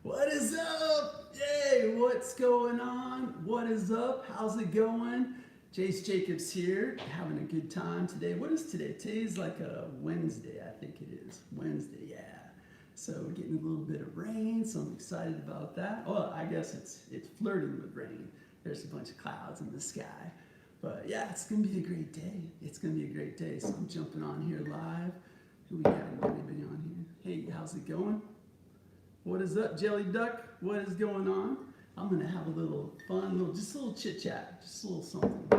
What is up? Yay, what's going on? What is up? How's it going? Jace Jacobs here, having a good time today. What is today? Today's like a Wednesday, I think it is. Wednesday, yeah. So we're getting a little bit of rain, so I'm excited about that. Well, I guess it's flirting with rain. There's a bunch of clouds in the sky. But yeah, it's gonna be a great day. It's gonna be a great day. So I'm jumping on here live. Who we got? Anybody on here? Hey, how's it going? What is up, Jelly Duck? What is going on? I'm gonna have a little fun, just a little chit chat, just a little something.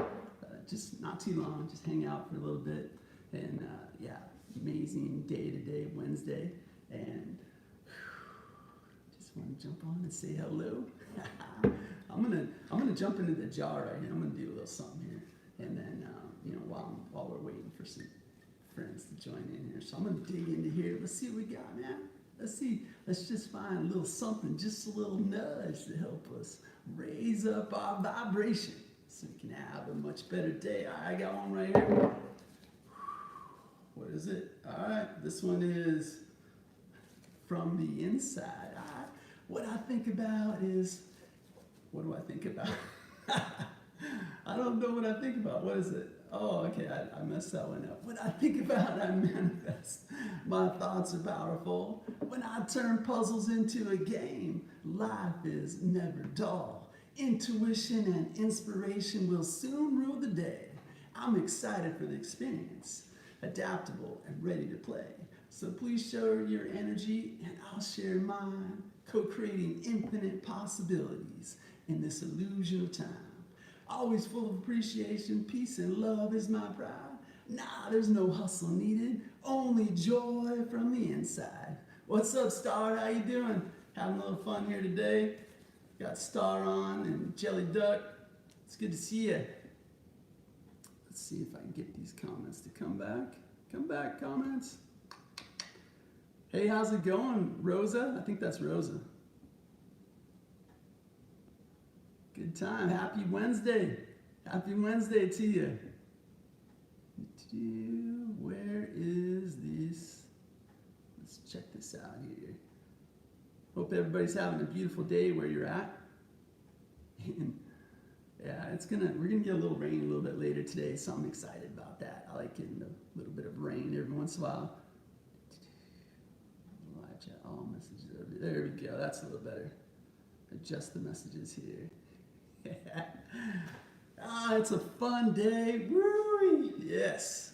Just not too long, just hang out for a little bit. And yeah, amazing day today, Wednesday. And just want to jump on and say hello. I'm gonna jump into the jar right here. I'm gonna do a little something here, and then while we're waiting for some friends to join in here. So I'm gonna dig into here. Let's see what we got, man. Let's see. Let's just find a little something, just a little nudge to help us raise up our vibration, so we can have a much better day. I got one right here. What is it? All right, this one is from the inside. What I think about is, what do I think about? I don't know what I think about. What is it? Oh, okay, I messed that one up. What I think about, I manifest. My thoughts are powerful. When I turn puzzles into a game, life is never dull. Intuition and inspiration will soon rule the day. I'm excited for the experience, adaptable and ready to play. So please show your energy and I'll share mine, co-creating infinite possibilities in this illusion of time. Always full of appreciation, peace and love is my pride. Nah, there's no hustle needed, only joy from the inside. What's up, Star? How you doing? Having a little fun here today. Got Star on and Jelly Duck. It's good to see you. Let's see if I can get these comments to come back. Come back, comments. Hey, how's it going, Rosa? I think that's Rosa. Good time. Happy Wednesday. Happy Wednesday to you. Where is this? Let's check this out here. Hope everybody's having a beautiful day where you're at. And yeah, we're gonna get a little rain a little bit later today, so I'm excited about that. I like getting a little bit of rain every once in a while. Live chat, all messages over there. We go. That's a little better. Adjust the messages here. It's a fun day. Woo! Yes.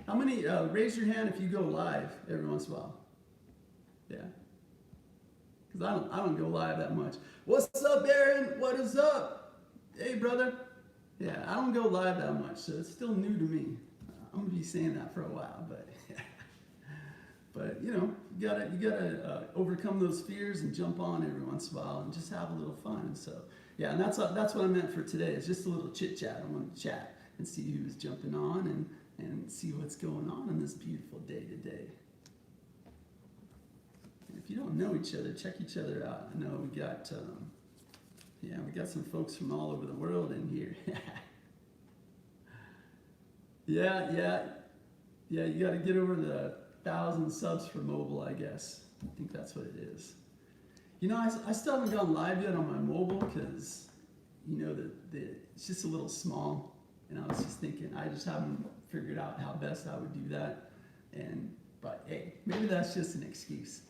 How many? Raise your hand if you go live every once in a while. Yeah. Because I don't go live that much. What's up, Aaron? What is up? Hey, brother. Yeah, I don't go live that much, so it's still new to me. I'm gonna be saying that for a while, but you gotta overcome those fears and jump on every once in a while and just have a little fun. So yeah, and that's what I meant for today. It's just a little chit chat. I want to chat and see who's jumping on and see what's going on this beautiful day today. And if you don't know each other, check each other out. I know we got some folks from all over the world in here. Yeah. You got to get over the 1,000 subs for mobile, I guess. I think that's what it is. You know, I still haven't gone live yet on my mobile because, it's just a little small. And I was just thinking, I just haven't figured out how best I would do that. But hey, maybe that's just an excuse.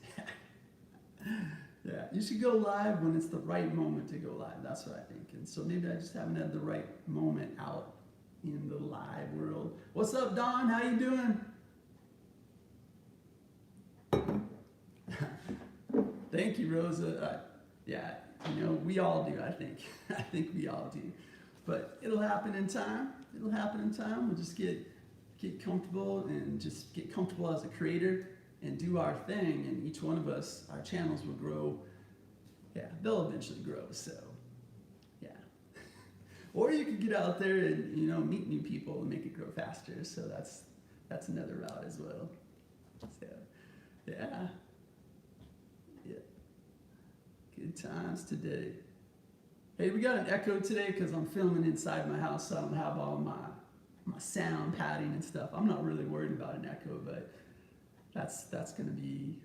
Yeah, you should go live when it's the right moment to go live. That's what I think. And so maybe I just haven't had the right moment out in the live world. What's up, Don? How you doing? Thank you, Rosa. Yeah, we all do, I think. I think we all do. But it'll happen in time. It'll happen in time. We'll just get comfortable and just get comfortable as a creator and do our thing. And each one of us, our channels will grow. Yeah, they'll eventually grow. So, yeah. Or you could get out there and, meet new people and make it grow faster. So that's another route as well. So, yeah. Good times today. Hey, we got an echo today because I'm filming inside my house, so I don't have all my sound padding and stuff. I'm not really worried about an echo, but that's going to be,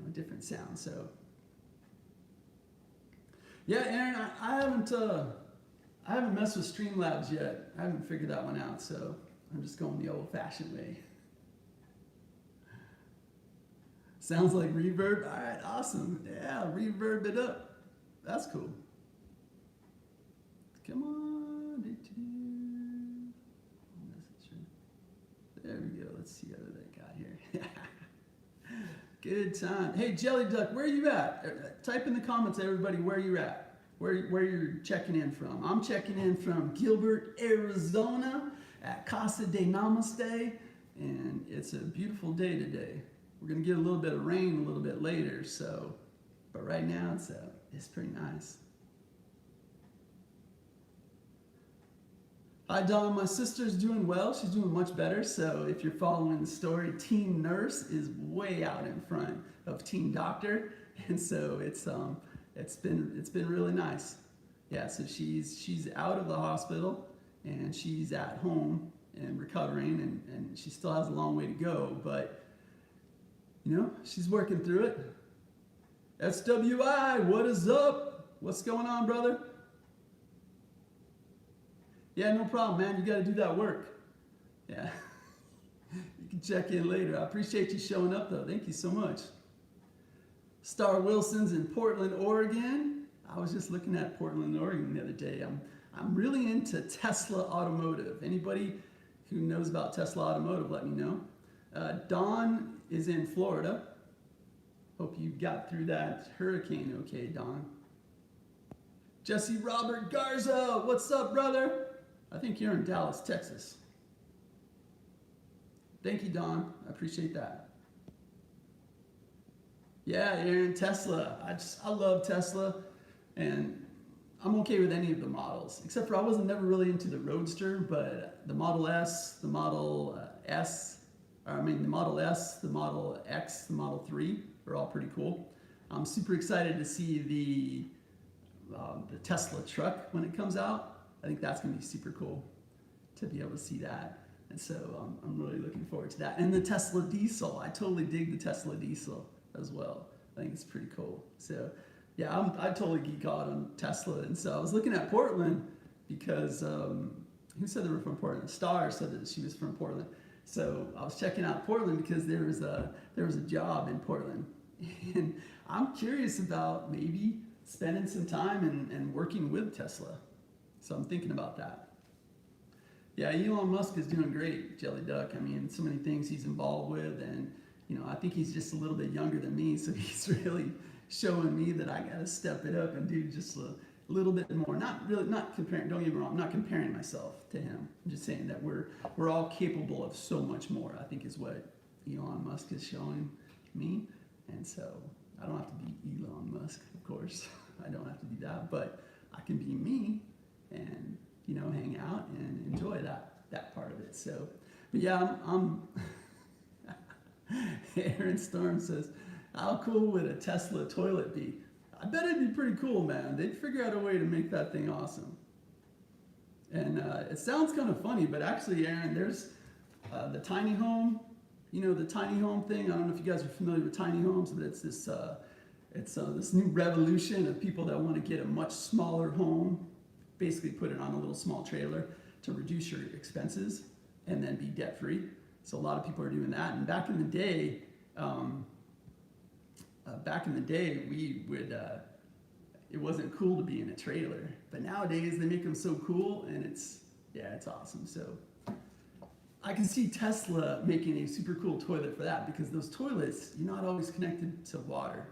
a different sound. So Yeah, Aaron, I haven't messed with Streamlabs yet. I haven't figured that one out, so I'm just going the old-fashioned way. Sounds like reverb. All right, awesome. Yeah, reverb it up. That's cool. Come on. There we go. Let's see what I got here. Good time. Hey, Jelly Duck, where are you at? Type in the comments, everybody, where you're at. Where you're checking in from. I'm checking in from Gilbert, Arizona at Casa de Namaste. And it's a beautiful day today. We're going to get a little bit of rain a little bit later, so, but right now it's pretty nice. Hi, Dawn. My sister's doing well. She's doing much better. So if you're following the story, Teen Nurse is way out in front of Teen Doctor, and so it's been really nice. Yeah, so she's out of the hospital and she's at home and recovering, and she still has a long way to go, but you know, she's working through it. SWI, what is up? What's going on, brother? Yeah, no problem, man. You got to do that work. Yeah. You can check in later. I appreciate you showing up, though. Thank you so much. Star Wilson's in Portland, Oregon. I was just looking at Portland, Oregon the other day. I'm really into Tesla Automotive. Anybody who knows about Tesla Automotive, let me know. Dawn is in Florida. Hope you got through that hurricane okay, Dawn. Jesse Robert Garza, what's up, brother? I think you're in Dallas, Texas. Thank you, Dawn. I appreciate that. Yeah, Aaron, Tesla. I love Tesla, and I'm okay with any of the models, except for I wasn't never really into the Roadster, but the Model S, the Model the Model S, the Model X, the Model 3 are all pretty cool. I'm super excited to see the Tesla truck when it comes out. I think that's going to be super cool to be able to see that. And so I'm really looking forward to that. And the Tesla diesel. I totally dig the Tesla diesel as well. I think it's pretty cool. So yeah, I totally geek out on Tesla. And so I was looking at Portland because who said they were from Portland? Star said that she was from Portland. So I was checking out Portland because there was a job in Portland. And I'm curious about maybe spending some time and working with Tesla. So I'm thinking about that. Yeah, Elon Musk is doing great, Jelly Duck. I mean, so many things he's involved with, and you know, I think he's just a little bit younger than me, so he's really showing me that I got to step it up and do just a little bit more. Not comparing. Don't get me wrong. I'm not comparing myself to him. I'm just saying that we're all capable of so much more. I think is what Elon Musk is showing me, and so I don't have to be Elon Musk, of course. I don't have to do that, but I can be me, and you know, hang out and enjoy that part of it. So, but yeah, I'm Aaron Storm says, how cool would a Tesla toilet be? I bet it'd be pretty cool, man. They'd figure out a way to make that thing awesome. And it sounds kind of funny, but actually, Aaron, there's the tiny home. You know, the tiny home thing. I don't know if you guys are familiar with tiny homes, but it's this new revolution of people that want to get a much smaller home, basically put it on a little small trailer to reduce your expenses and then be debt free. So a lot of people are doing that. And back in the day, we would it wasn't cool to be in a trailer, but nowadays they make them so cool, and it's awesome. So I can see Tesla making a super cool toilet for that, because those toilets, you're not always connected to water,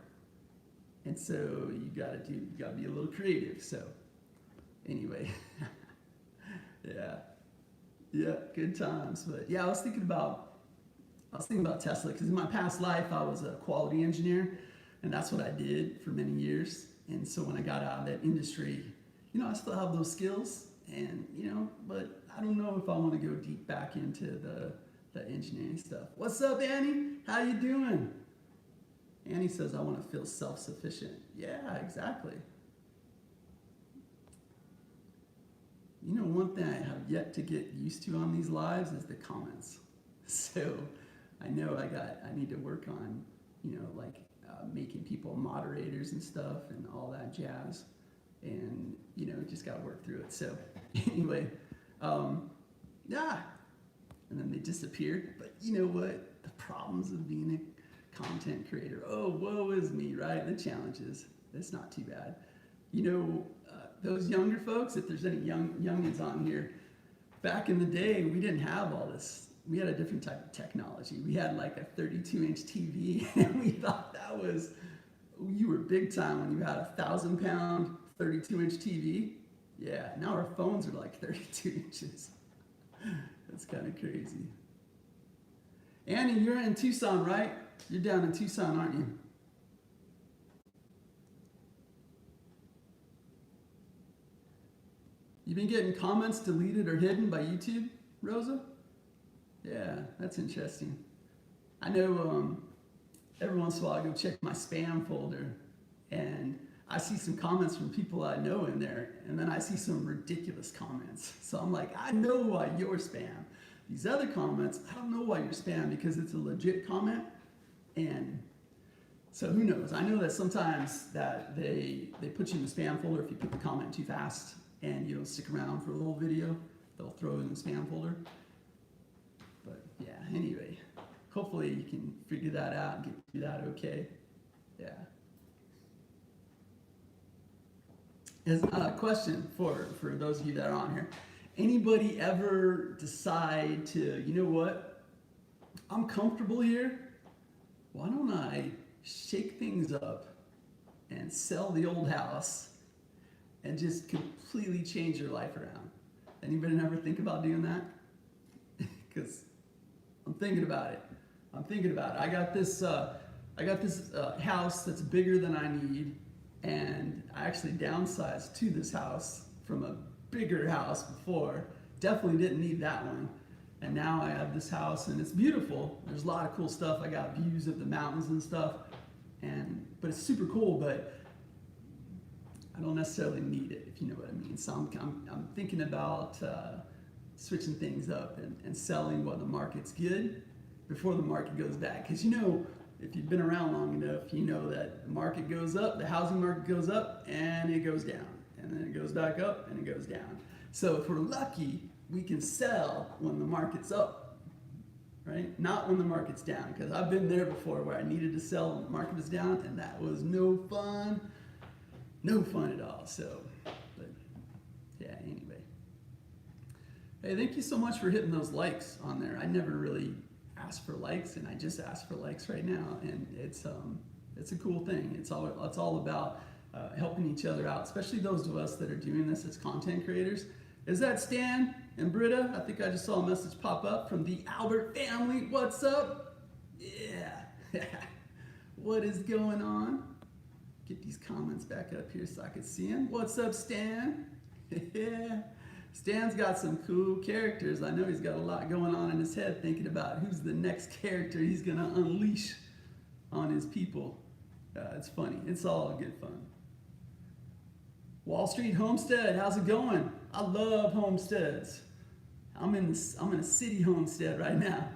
and so you gotta be a little creative. So anyway, yeah, good times. But yeah, I was thinking about Tesla, because in my past life I was a quality engineer, and that's what I did for many years. And so when I got out of that industry, you know, I still have those skills, and you know, but I don't know if I want to go deep back into the engineering stuff. What's up, Annie? How you doing? Annie says, I want to feel self-sufficient. Yeah, exactly. You know, one thing I have yet to get used to on these lives is the comments. So I know I need to work on, you know, like making people moderators and stuff and all that jazz. and just got to work through it. So anyway, yeah, and then they disappeared. But you know what? The problems of being a content creator. Oh, woe is me, right? The challenges. It's not too bad. Those younger folks, if there's any youngins on here, back in the day, we didn't have all this. We had a different type of technology. We had like a 32-inch TV, and we thought you were big time when you had a 1,000-pound 32-inch TV. Yeah, now our phones are like 32 inches. That's kind of crazy. Annie, you're in Tucson, right? You're down in Tucson, aren't you? You been getting comments deleted or hidden by YouTube, Rosa? Yeah, that's interesting. I know every once in a while I go check my spam folder, and I see some comments from people I know in there, and then I see some ridiculous comments. So I'm like, I know why you're spam. These other comments, I don't know why you're spam, because it's a legit comment, and so who knows? I know that sometimes that they put you in the spam folder if you put the comment too fast and you don't stick around for the whole video. They'll throw it in the spam folder. But yeah, anyway, hopefully you can figure that out and get through that okay. Yeah. As a question for those of you that are on here, anybody ever decide to, you know what, I'm comfortable here, why don't I shake things up and sell the old house and just completely change your life around? Anybody ever think about doing that? Because I'm thinking about it. I got this house that's bigger than I need, and I actually downsized to this house from a bigger house before. Definitely didn't need that one. And now I have this house, and it's beautiful. There's a lot of cool stuff. I got views of the mountains and stuff, but it's super cool, but I don't necessarily need it, if you know what I mean. So I'm thinking about switching things up and selling while the market's good before the market goes back. Because if you've been around long enough, you know that the market goes up, the housing market goes up, and it goes down. And then it goes back up, and it goes down. So if we're lucky, we can sell when the market's up, right? Not when the market's down. Because I've been there before where I needed to sell when the market was down, and that was no fun. No fun at all. So, but yeah, anyway. Hey, thank you so much for hitting those likes on there. I never really asked for likes, and I just asked for likes right now, and it's a cool thing. It's all about helping each other out, especially those of us that are doing this as content creators. Is that Stan and Britta? I think I just saw a message pop up from the Albert family. What's up? Yeah. What is going on? Get these comments back up here so I can see them. What's up, Stan? Yeah. Stan's got some cool characters. I know he's got a lot going on in his head thinking about who's the next character he's going to unleash on his people. It's funny. It's all good fun. Wall Street Homestead, how's it going? I love homesteads. I'm in a city homestead right now.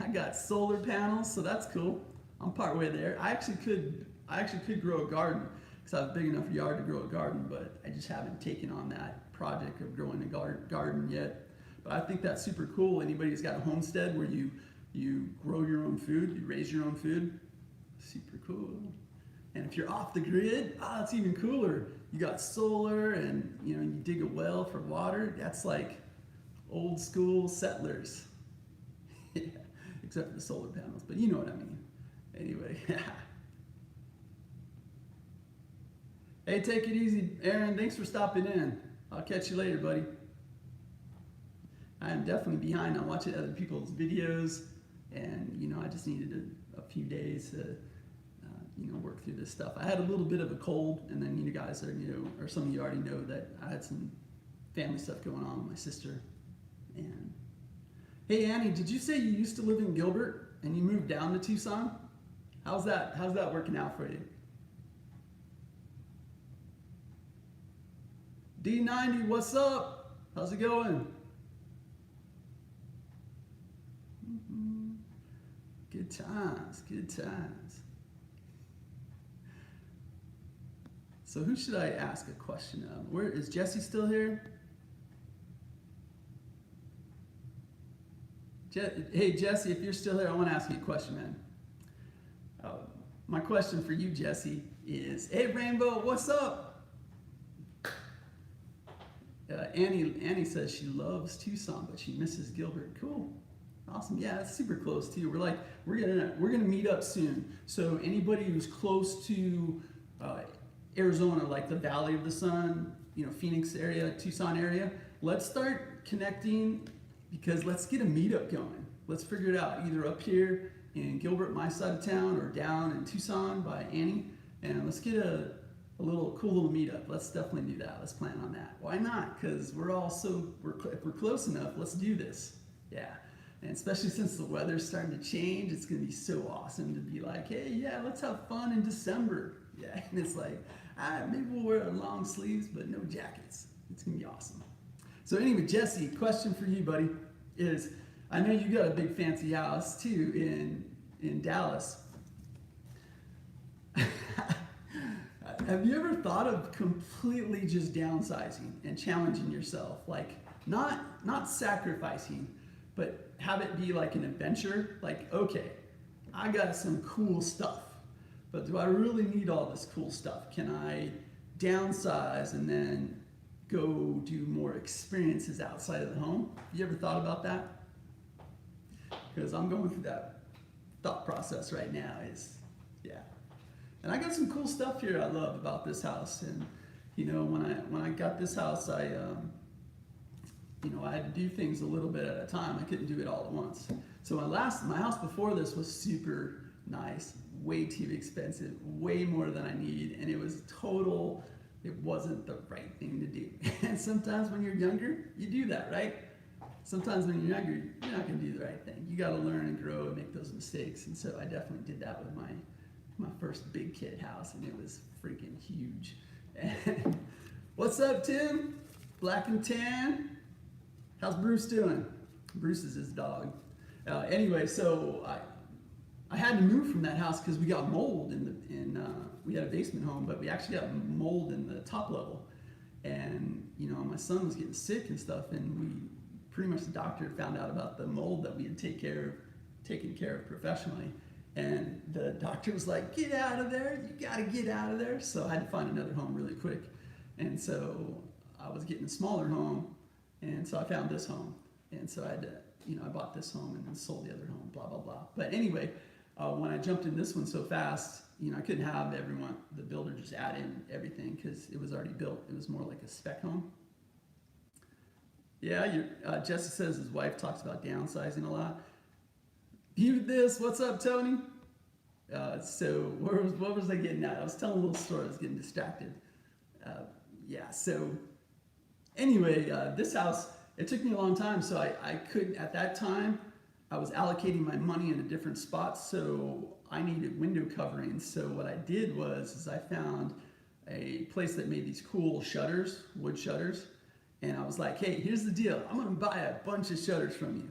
I got solar panels, so that's cool. I'm partway there. I actually could grow a garden because I have a big enough yard to grow a garden, but I just haven't taken on that project of growing a garden yet. But I think that's super cool. Anybody who's got a homestead where you grow your own food, you raise your own food, super cool. And if you're off the grid, it's even cooler. You got solar, and you dig a well for water. That's like old school settlers. Yeah, except for the solar panels, but you know what I mean. Anyway. Hey, take it easy, Aaron. Thanks for stopping in. I'll catch you later, buddy. I am definitely behind on watching other people's videos, and I just needed a few days to work through this stuff. I had a little bit of a cold, and then you guys or some of you already know that I had some family stuff going on with my sister. And hey, Annie, did you say you used to live in Gilbert and you moved down to Tucson? How's that working out for you? D90, what's up? How's it going? Good times. So who should I ask a question of? Where is Jesse still here? Hey Jesse, if you're still here, I want to ask you a question, man. My question for you, Jesse, is: Hey Rainbow, what's up? Annie says she loves Tucson, but she misses Gilbert. Cool, awesome. Yeah, it's super close too. We're gonna meet up soon. So anybody who's close to Arizona, like the Valley of the Sun, Phoenix area, Tucson area, let's start connecting, because let's get a meetup going. Let's figure it out, either up here in Gilbert, my side of town, or down in Tucson by Annie, and let's get a cool little meetup. Let's definitely do that. Let's plan on that. Why not? Because if we're close enough, let's do this. Yeah, and especially since the weather's starting to change, it's gonna be so awesome to be like, hey, yeah, let's have fun in December. Yeah, and it's like, maybe we'll wear long sleeves, but no jackets. It's gonna be awesome. So anyway, Jesse, question for you, buddy, is I know you got a big fancy house too in Dallas. Have you ever thought of completely just downsizing and challenging yourself? Like not sacrificing, but have it be like an adventure. Like, okay, I got some cool stuff, but do I really need all this cool stuff? Can I downsize and then go do more experiences outside of the home? Have you ever thought about that? Because I'm going through that thought process right now. And I got some cool stuff here I love about this house. And when I got this house, I had to do things a little bit at a time. I couldn't do it all at once. So my house before this was super nice, way too expensive, way more than I need, and it wasn't the right thing to do. And sometimes when you're younger, you do that, right? Sometimes when you're younger, you're not going to do the right thing. You got to learn and grow and make those mistakes. And so I definitely did that with my first big kid house, and it was freaking huge. And what's up, Tim? Black and Tan. How's Bruce doing? Bruce is his dog. Anyway, so I had to move from that house because we got mold we had a basement home, but we actually got mold in the top level. And my son was getting sick and stuff, and the doctor found out about the mold that we had taken care of professionally. And the doctor was like, get out of there, you gotta get out of there. So I had to find another home really quick. And so I was getting a smaller home, and so I found this home. And so I had to, I bought this home and then sold the other home, blah, blah, blah. But anyway, when I jumped in this one so fast, I couldn't have the builder just add in everything because it was already built. It was more like a spec home. Yeah, Jesse says his wife talks about downsizing a lot. Viewed this. What's up, Tony? So what was I getting at? I was telling a little story. I was getting distracted. So anyway, this house, it took me a long time. So I couldn't, at that time, I was allocating my money in a different spot. So I needed window coverings. So what I did was I found a place that made these cool shutters, wood shutters. And I was like, hey, here's the deal. I'm going to buy a bunch of shutters from you.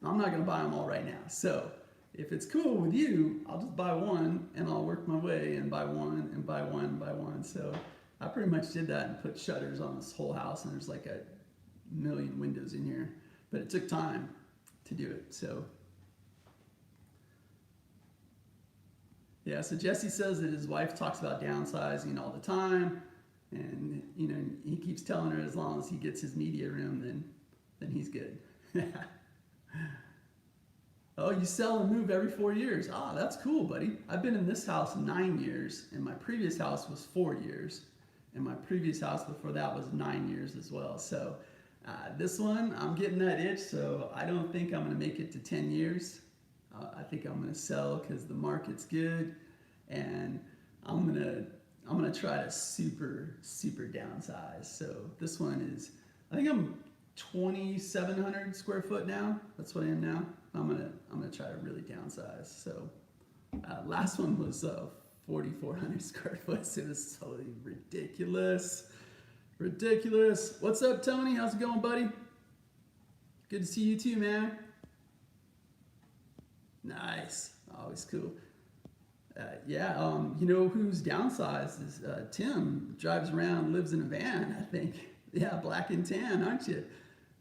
I'm not going to buy them all right now. So if it's cool with you, I'll just buy one and I'll work my way and buy one and buy one and buy one. So I pretty much did that and put shutters on this whole house, and there's like 1 million windows in here. But it took time to do it. So yeah, so Jesse says that his wife talks about downsizing all the time. And, he keeps telling her as long as he gets his media room, then he's good. Oh, you sell and move every 4 years. Ah, that's cool, buddy. I've been in this house 9 years, and my previous house was 4 years, and my previous house before that was 9 years as well. So this one, I'm getting that itch, so I don't think I'm going to make it to 10 years. I think I'm going to sell because the market's good, and I'm going to try to super downsize. So this one is, I think I'm 2,700 square foot now. That's what I am now. I'm gonna try to really downsize. So last one was 4,400 square foot. So it was totally ridiculous. What's up, Tony? How's it going, buddy? Good to see you too, man. Nice. Always cool. You know who's downsized is Tim. Drives around, lives in a van, I think. Yeah, black and tan, aren't you?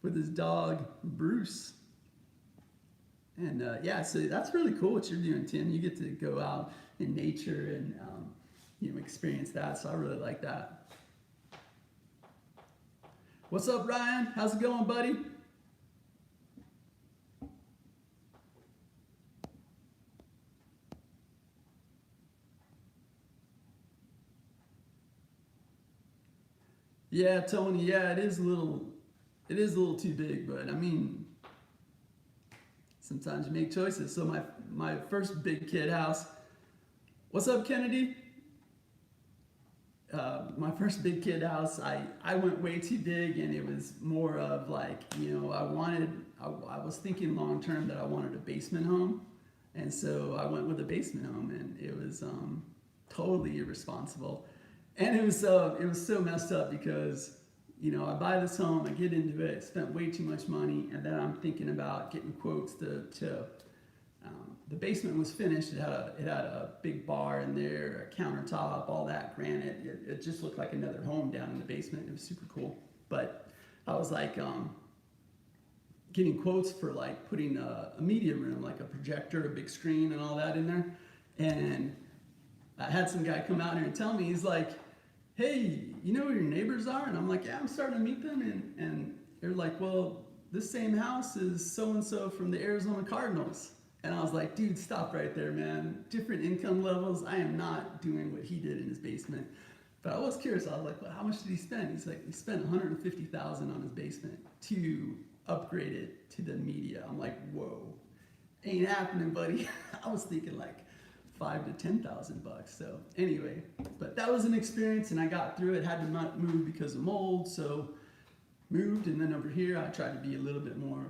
With his dog, Bruce. And yeah, so that's really cool what you're doing, Tim. You get to go out in nature and, experience that. So I really like that. What's up, Ryan? How's it going, buddy? Yeah, Tony. Yeah, it is a little too big, but I mean, sometimes you make choices. So my first big kid house. What's up, Kennedy? My first big kid house, I went way too big, and it was more of like, I was thinking long term that I wanted a basement home, and so I went with a basement home, and it was totally irresponsible, and it was so messed up because I buy this home, I get into it, spent way too much money, and then I'm thinking about getting quotes to the basement was finished. It had a big bar in there, a countertop, all that granite. It just looked like another home down in the basement. It was super cool. But I was like getting quotes for like putting a media room, like a projector, a big screen, and all that in there. And I had some guy come out here and tell me, he's like, "Hey, you know who your neighbors are?" And I'm like, "Yeah, I'm starting to meet them." And they're like, "Well, this same house is so and so from the Arizona Cardinals." And I was like, dude, stop right there, man. Different income levels. I am not doing what he did in his basement. But I was curious. I was like, well, how much did he spend? He's like, he spent $150,000 on his basement to upgrade it to the media. I'm like, whoa, ain't happening, buddy. I was thinking like $5,000 to $10,000. So anyway, but that was an experience, and I got through it. Had to not move because of mold, so moved. And then over here, I tried to be a little bit more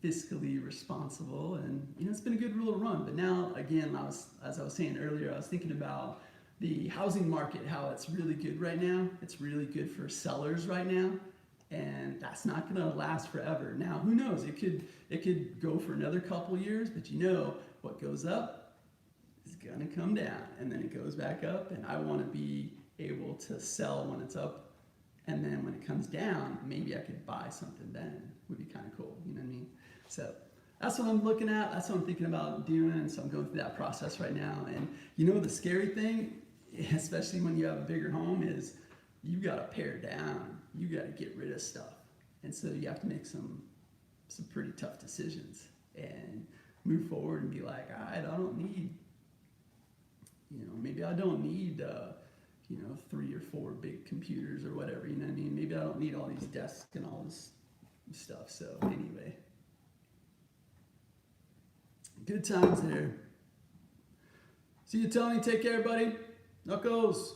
fiscally responsible, and it's been a good rule of run. But now again, as I was saying earlier, I was thinking about the housing market, how it's really good right now. It's really good for sellers right now, and that's not going to last forever. Now who knows, it could go for another couple years, but what goes up is going to come down, and then it goes back up. And I want to be able to sell when it's up, and then when it comes down, maybe I could buy something then. Would be kind of cool, you know what I mean? So that's what I'm looking at. That's what I'm thinking about doing. So I'm going through that process right now. And the scary thing, especially when you have a bigger home, is you got to pare down. You got to get rid of stuff. And so you have to make some pretty tough decisions and move forward and be like, all right, I don't need, maybe I don't need, 3 or 4 big computers or whatever, you know what I mean? Maybe I don't need all these desks and all this stuff. So anyway, good times there. See you, Tony. Take care, buddy. Knuckles.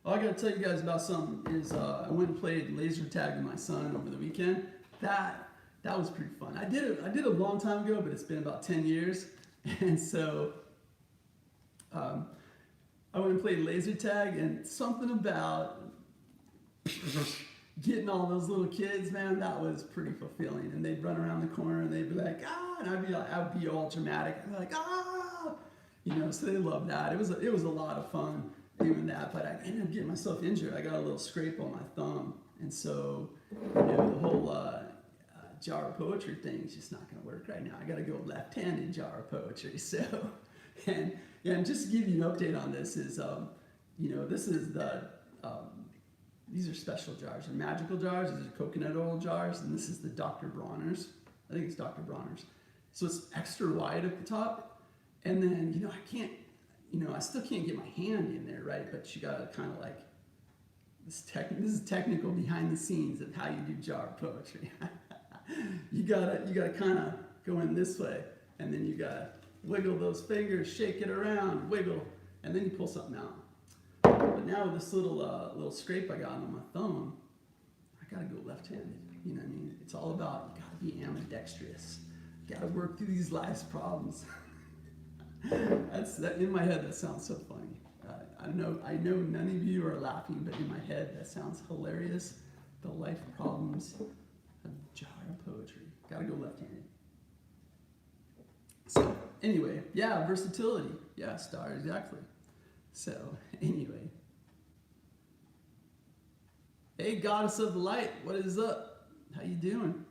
All I gotta tell you guys about something is I went and played laser tag with my son over the weekend. That was pretty fun. I did it a long time ago, but it's been about 10 years. And so I went and played laser tag, and something about getting all those little kids, man, that was pretty fulfilling. And they'd run around the corner and they'd be like, ah, and I'd be all dramatic. I'd be like, ah, so they loved that. It was a lot of fun doing that, but I ended up getting myself injured. I got a little scrape on my thumb, and so the whole jar of poetry thing is just not going to work right now. I got to go left-handed jar of poetry. So, and just to give you an update on this is, this is the these are special jars. They're magical jars. These are coconut oil jars, and this is the Dr. Bronner's. I think it's Dr. Bronner's. So it's extra wide at the top, and then I can't, I still can't get my hand in there, right? But you gotta kind of like this is technical behind the scenes of how you do jar poetry. you gotta kind of go in this way, and then you gotta wiggle those fingers, shake it around, wiggle, and then you pull something out. But now with this little scrape I got on my thumb, I gotta go left-handed. You know what I mean? It's all about, you gotta be ambidextrous. You gotta work through these life's problems. That in my head, that sounds so funny. I know none of you are laughing, but in my head, that sounds hilarious. The life problems of jar poetry. Gotta go left-handed. So anyway, yeah, versatility. Yeah, star, exactly. So, anyway. Hey, Goddess of the Light, what is up? How you doing?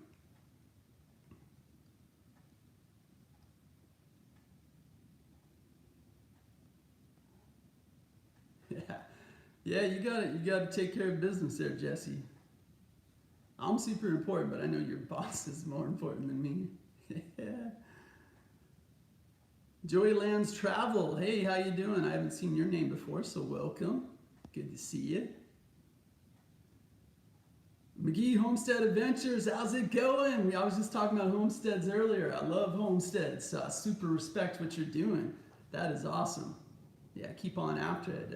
Yeah. Yeah, you gotta take care of business there, Jesse. I'm super important, but I know your boss is more important than me. Yeah. Joylands Travel. Hey, how you doing? I haven't seen your name before, so welcome. Good to see you. McGee Homestead Adventures, how's it going? I was just talking about homesteads earlier. I love homesteads. So I super respect what you're doing. That is awesome. Yeah, keep on after it.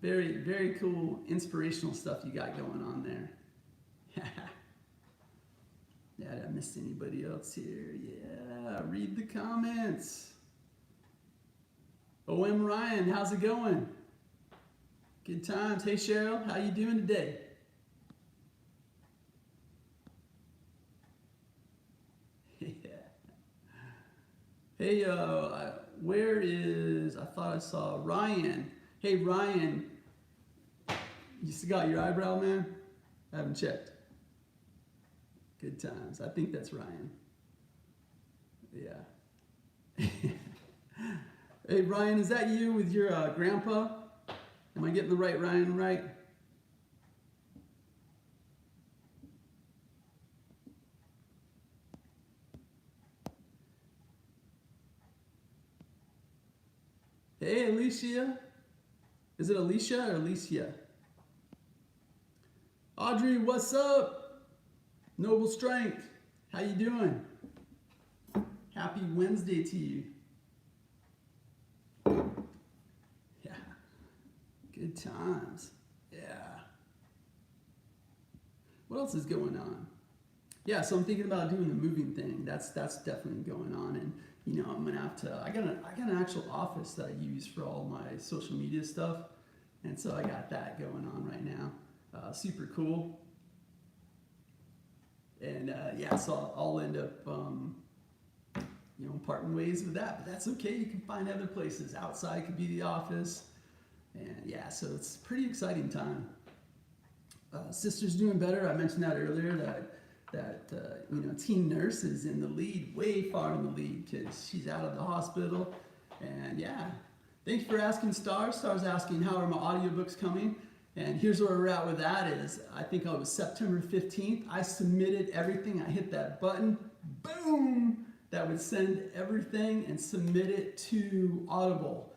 Very, very cool, inspirational stuff you got going on there. Yeah, did I miss anybody else here? Yeah, read the comments. OM Ryan, how's it going? Good times. Hey Cheryl, how you doing today? Yeah. Hey, where is? I thought I saw Ryan. Hey Ryan, you still got your eyebrow, man? I haven't checked. Good times. I think that's Ryan. Yeah. Hey Ryan, is that you with your grandpa? Am I getting the right Ryan right? Hey Alicia. Is it Alicia or Alicia? Audrey, what's up? Noble Strength, how you doing? Happy Wednesday to you. Yeah, good times. Yeah. What else is going on? Yeah, so I'm thinking about doing the moving thing. That's definitely going on, and I'm gonna have to. I got an actual office that I use for all my social media stuff, and so I got that going on right now. Super cool. And yeah, so I'll end up parting ways with that, but that's okay. You can find other places. Outside could be the office, and yeah, so it's a pretty exciting time. Sister's doing better. I mentioned that earlier. That teen nurse is in the lead, way far in the lead, because she's out of the hospital. And yeah, thanks for asking, Star. Star's asking how are my audiobooks coming. And here's where we're at with that is, I think it was September 15th. I submitted everything. I hit that button, boom, that would send everything and submit it to Audible.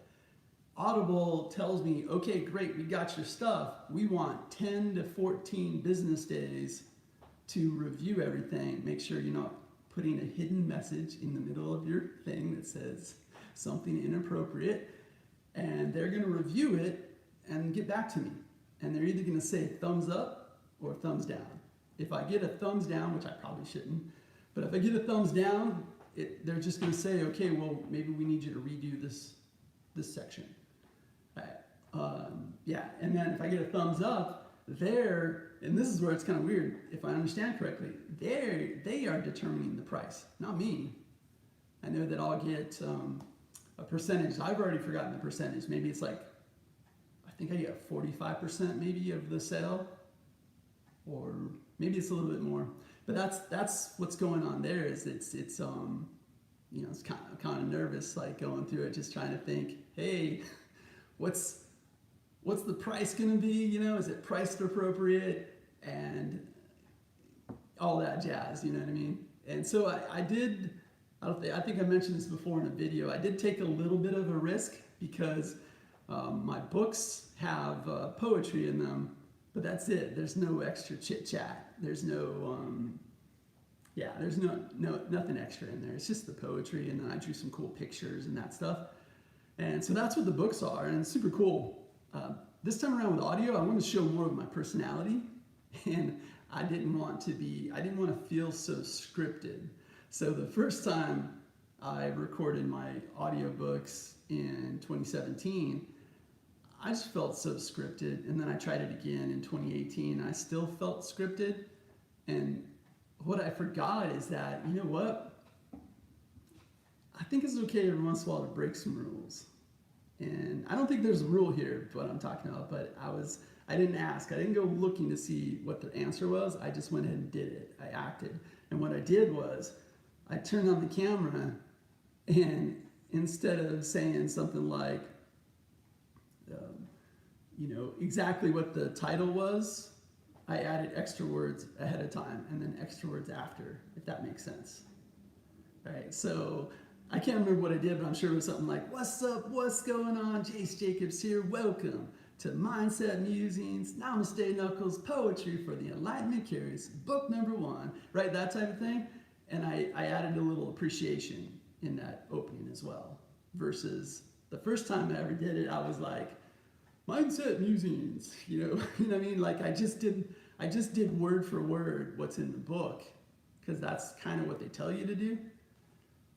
Audible tells me, okay, great, we got your stuff. We want 10 to 14 business days to review everything. Make sure you're not putting a hidden message in the middle of your thing that says something inappropriate. And they're gonna review it and get back to me. And they're either gonna say thumbs up or thumbs down. If I get a thumbs down, which I probably shouldn't, but if I get a thumbs down, they're just gonna say, okay, well, maybe we need you to redo this section. Yeah, and then if I get a thumbs up, and this is where it's kind of weird, if I understand correctly, they are determining the price, not me. I know that I'll get a percentage. I've already forgotten the percentage. Maybe it's like, I think I get 45% maybe of the sale, or maybe it's a little bit more. But that's what's going on there. Is it's it's kind of nervous, like going through it, just trying to think, hey, what's the price going to be? Is it priced appropriate and all that jazz? You know what I mean? And so I did. I think I mentioned this before in a video. I did take a little bit of a risk because my books have poetry in them, but that's it. There's no extra chit chat. There's no there's nothing extra in there. It's just the poetry, and then I drew some cool pictures and that stuff. And so that's what the books are, and it's super cool. This time around with audio, I want to show more of my personality, and I didn't want to feel so scripted. So the first time I recorded my audiobooks in 2017, I just felt so scripted, and then I tried it again in 2018. I still felt scripted, and what I forgot is that, you know what? I think it's okay every once in a while to break some rules. And I don't think there's a rule here, what I'm talking about, but I didn't ask. I didn't go looking to see what the answer was. I just went ahead and did it. I acted. And what I did was I turned on the camera, and instead of saying something like, exactly what the title was, I added extra words ahead of time and then extra words after, if that makes sense. Right? So I can't remember what I did, but I'm sure it was something like, "What's up? What's going on? Jace Jacobs here. Welcome to Mindset Musings, Namaste Knuckles, Poetry for the Enlightenment Curious, book number 1," right? That type of thing. And I added a little appreciation in that opening as well. Versus the first time I ever did it, I was like, Mindset Musings, you know what I mean? Like I just did word for word what's in the book, because that's kind of what they tell you to do.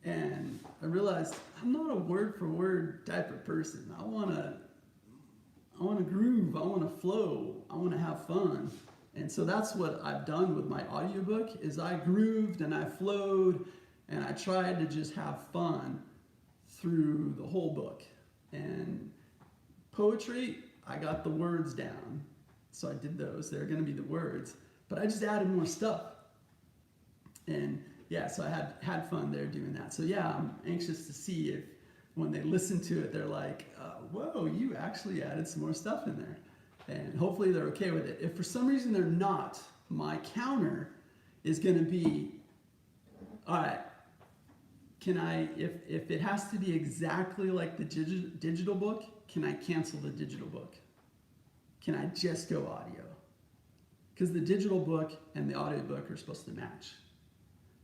And I realized I'm not a word for word type of person. I want to groove, I want to flow, I want to have fun. And so that's what I've done with my audiobook is I grooved and I flowed and I tried to just have fun through the whole book. And poetry, I got the words down. So I did those. They're going to be the words. But I just added more stuff. And yeah, so I had fun there doing that. So yeah, I'm anxious to see if when they listen to it, they're like, whoa, you actually added some more stuff in there. And hopefully they're okay with it. If for some reason they're not, my counter is going to be, all right, can I, if it has to be exactly like the digital book, can I cancel the digital book? Can I just go audio? Because the digital book and the audiobook are supposed to match.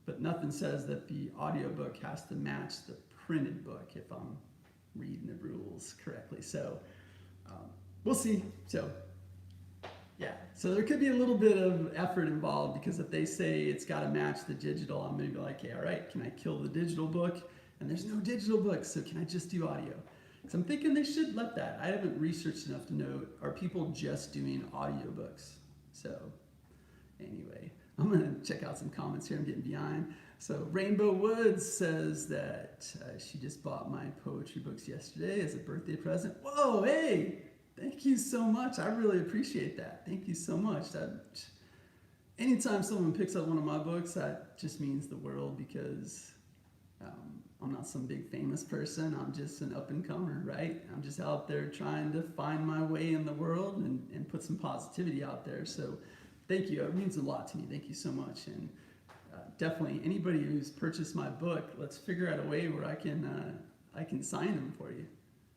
But nothing says that the audiobook has to match the printed book if I'm reading the rules correctly. So we'll see. So yeah, so there could be a little bit of effort involved, because if they say it's got to match the digital, I'm going to be like, okay, all right, can I kill the digital book? And there's no digital book, so can I just do audio? So I'm thinking they should let that. I haven't researched enough to know, are people just doing audiobooks? So anyway, I'm going to check out some comments here. I'm getting behind. So Rainbow Woods says that she just bought my poetry books yesterday as a birthday present. Whoa, hey, thank you so much. I really appreciate that. Thank you so much. Anytime someone picks up one of my books, that just means the world, because I'm not some big famous person. I'm just an up-and-comer, right? I'm just out there trying to find my way in the world and put some positivity out there. So thank you. It means a lot to me. Thank you so much. And definitely anybody who's purchased my book, let's figure out a way where I can sign them for you.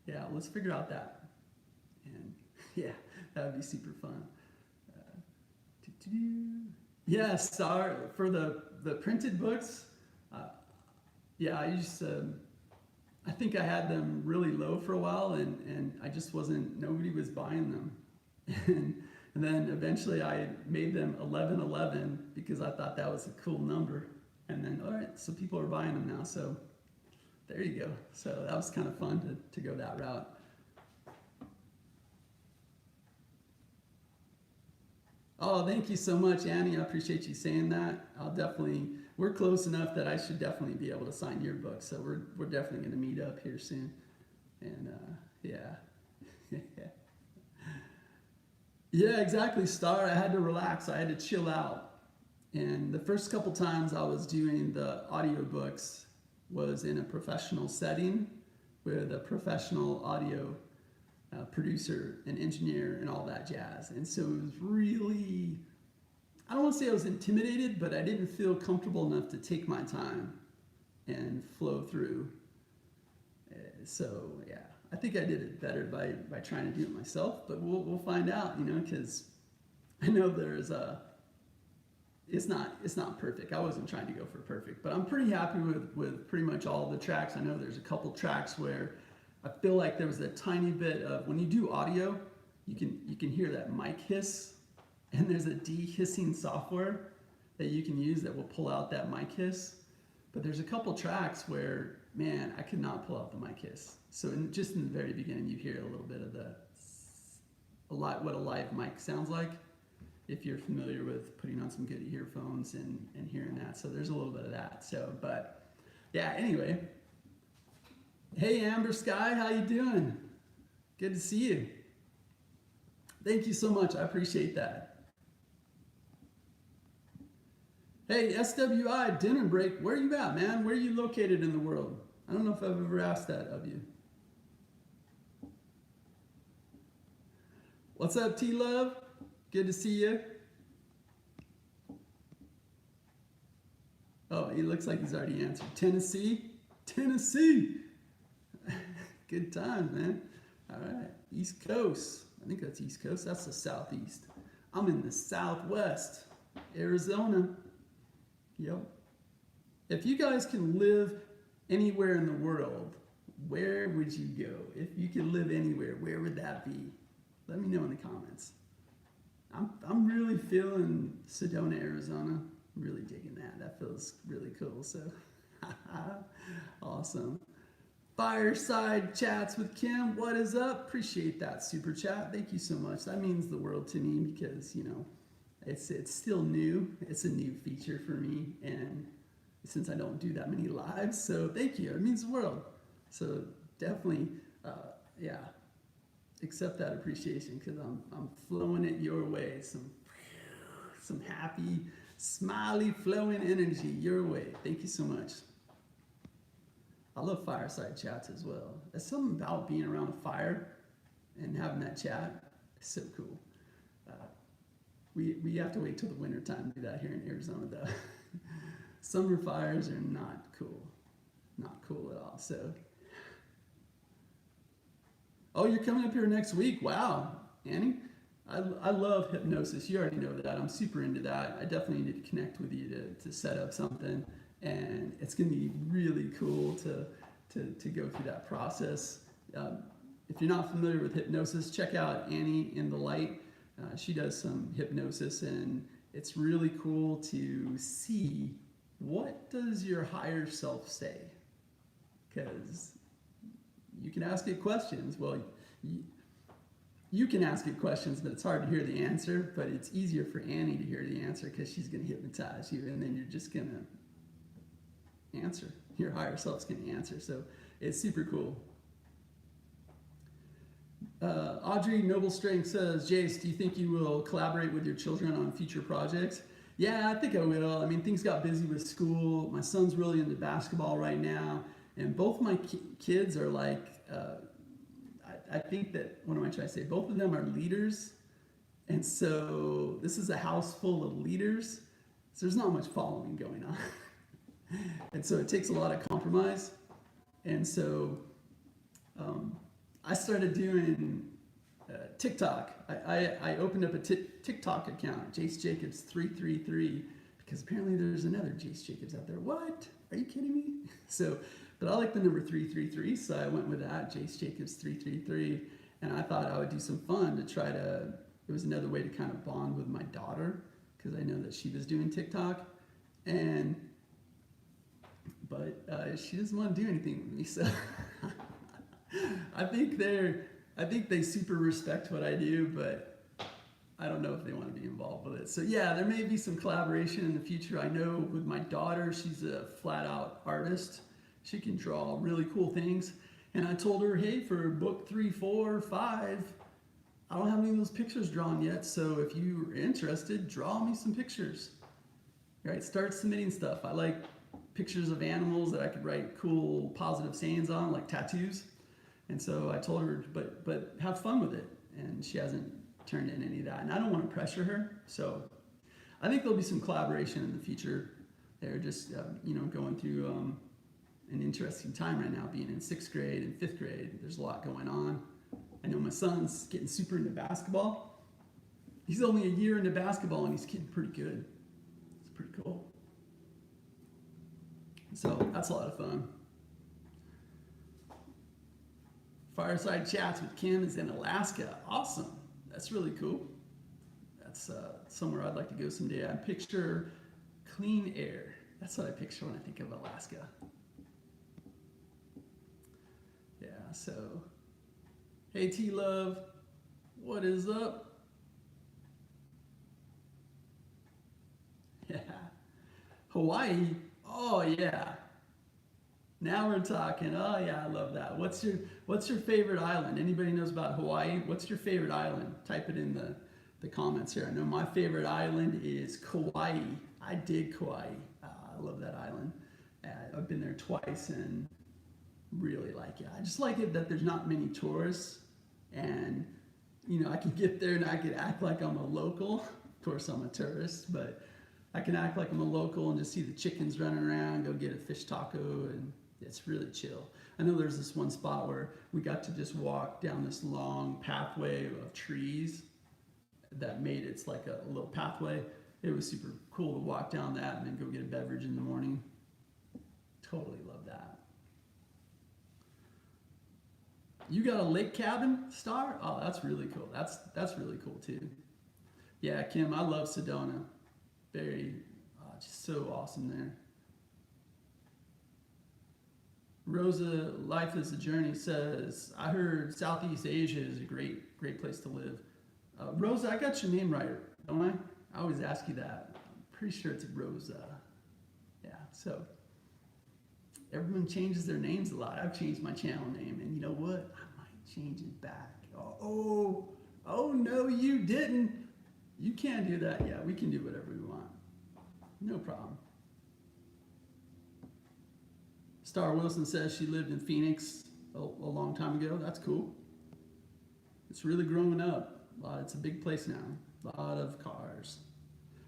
Yeah, let's figure out that. And yeah, that would be super fun. Yeah, for the printed books, yeah, I think I had them really low for a while, and I just nobody was buying them. And then eventually I made them 1111 because I thought that was a cool number. And then, all right, so people are buying them now. So there you go. So that was kind of fun to go that route. Oh, thank you so much, Annie. I appreciate you saying that. We're close enough that I should definitely be able to sign your book. So we're definitely going to meet up here soon. And yeah. Yeah, exactly, Star. I had to relax. I had to chill out. And the first couple times I was doing the audiobooks was in a professional setting with a professional audio producer and engineer and all that jazz. And so it was really, I don't want to say I was intimidated, but I didn't feel comfortable enough to take my time and flow through. So yeah, I think I did it better by trying to do it myself, but we'll find out, because I know it's not perfect. I wasn't trying to go for perfect, but I'm pretty happy with pretty much all the tracks. I know there's a couple tracks where I feel like there was a tiny bit of, when you do audio, you can hear that mic hiss, and there's a de-hissing software that you can use that will pull out that mic hiss. But there's a couple tracks where, man, I could not pull out the mic hiss. So just in the very beginning, you hear a little bit of what a live mic sounds like, if you're familiar with putting on some good earphones and hearing that. So there's a little bit of that. So, but yeah, anyway, Hey, Amber Sky, how you doing? Good to see you. Thank you so much. I appreciate that. Hey, SWI, dinner break. Where you at, man? Where are you located in the world? I don't know if I've ever asked that of you. What's up, T Love? Good to see you. Oh, he looks like he's already answered. Tennessee? Tennessee! Good times, man. All right. East Coast. I think that's East Coast. That's the Southeast. I'm in the Southwest. Arizona. Yep. If you guys can live anywhere in the world, where would you go? If you could live anywhere, where would that be? Let me know in the comments. I'm really feeling Sedona, Arizona. I'm really digging that. That feels really cool. So, awesome. Fireside chats with Kim. What is up? Appreciate that super chat. Thank you so much. That means the world to me because it's still new. It's a new feature for me, and since I don't do that many lives, so thank you. It means the world. So definitely, yeah, accept that appreciation because I'm flowing it your way. Some happy, smiley, flowing energy your way. Thank you so much. I love fireside chats as well. There's something about being around a fire and having that chat. It's so cool. We have to wait till the winter time to do that here in Arizona, though. Summer fires are not cool. Not cool at all. So, oh, you're coming up here next week. Wow, Annie. I love hypnosis. You already know that. I'm super into that. I definitely need to connect with you to set up something. And it's going to be really cool to go through that process. If you're not familiar with hypnosis, check out Annie in the Light. She does some hypnosis, and it's really cool to see what does your higher self say. Because you can ask it questions. Well, you can ask it questions, but it's hard to hear the answer. But it's easier for Annie to hear the answer because she's going to hypnotize you, and then you're just going to answer. Your higher self's going to answer. So it's super cool. Audrey Noble Strength says, Jace, do you think you will collaborate with your children on future projects? Yeah, I think I will. I mean, things got busy with school. My son's really into basketball right now. And both my kids are like, I think that, what am I trying to say? Both of them are leaders. And so this is a house full of leaders. So there's not much following going on. And so it takes a lot of compromise. And so I started doing TikTok. I opened up a TikTok account, Jace Jacobs 333, because apparently there's another Jace Jacobs out there. What? Are you kidding me? So, but I like the number 333, so I went with that, Jace Jacobs 333, and I thought I would do some fun to try to. It was another way to kind of bond with my daughter because I know that she was doing TikTok, but she doesn't want to do anything with me, so. I think they super respect what I do, but I don't know if they want to be involved with it. So yeah, there may be some collaboration in the future. I know with my daughter, she's a flat out artist. She can draw really cool things. And I told her, hey, for book 3, 4, 5, I don't have any of those pictures drawn yet. So if you're interested, draw me some pictures. Right? Start submitting stuff. I like pictures of animals that I could write cool positive sayings on, like tattoos. And so I told her, but have fun with it. And she hasn't turned in any of that. And I don't want to pressure her. So I think there'll be some collaboration in the future. They're just, going through an interesting time right now, being in 6th grade and 5th grade. There's a lot going on. I know my son's getting super into basketball. He's only a year into basketball and he's getting pretty good. It's pretty cool. So that's a lot of fun. Fireside chats with Kim is in Alaska. Awesome. That's really cool. That's somewhere I'd like to go someday. I picture clean air. That's what I picture when I think of Alaska. Yeah, so. Hey, T-Love. What is up? Yeah. Hawaii. Oh, yeah. Now we're talking. Oh yeah, I love that. What's your favorite island? Anybody knows about Hawaii? What's your favorite island? Type it in the comments here. I know my favorite island is Kauai. I dig Kauai. I love that island. I've been there twice and really like it. I just like it that there's not many tourists, and I can get there and I could act like I'm a local. Of course, I'm a tourist, but I can act like I'm a local and just see the chickens running around, go get a fish taco, and it's really chill. I know there's this one spot where we got to just walk down this long pathway of trees that made it's like a little pathway. It was super cool to walk down that and then go get a beverage in the morning. Totally love that. You got a lake cabin, Star? Oh, that's really cool. That's really cool too. Yeah, Kim, I love Sedona. Very, just so awesome there. Rosa, Life is a Journey says, I heard Southeast Asia is a great place to live. Rosa, I got your name right, don't I? I always ask you that. I'm pretty sure it's Rosa. Yeah, so everyone changes their names a lot. I've changed my channel name, and you know what? I might change it back. Oh no, you didn't. You can't do that. Yeah, we can do whatever we want. No problem. Star Wilson says she lived in Phoenix a long time ago. That's cool. It's really growing up. It's a big place now. A lot of cars.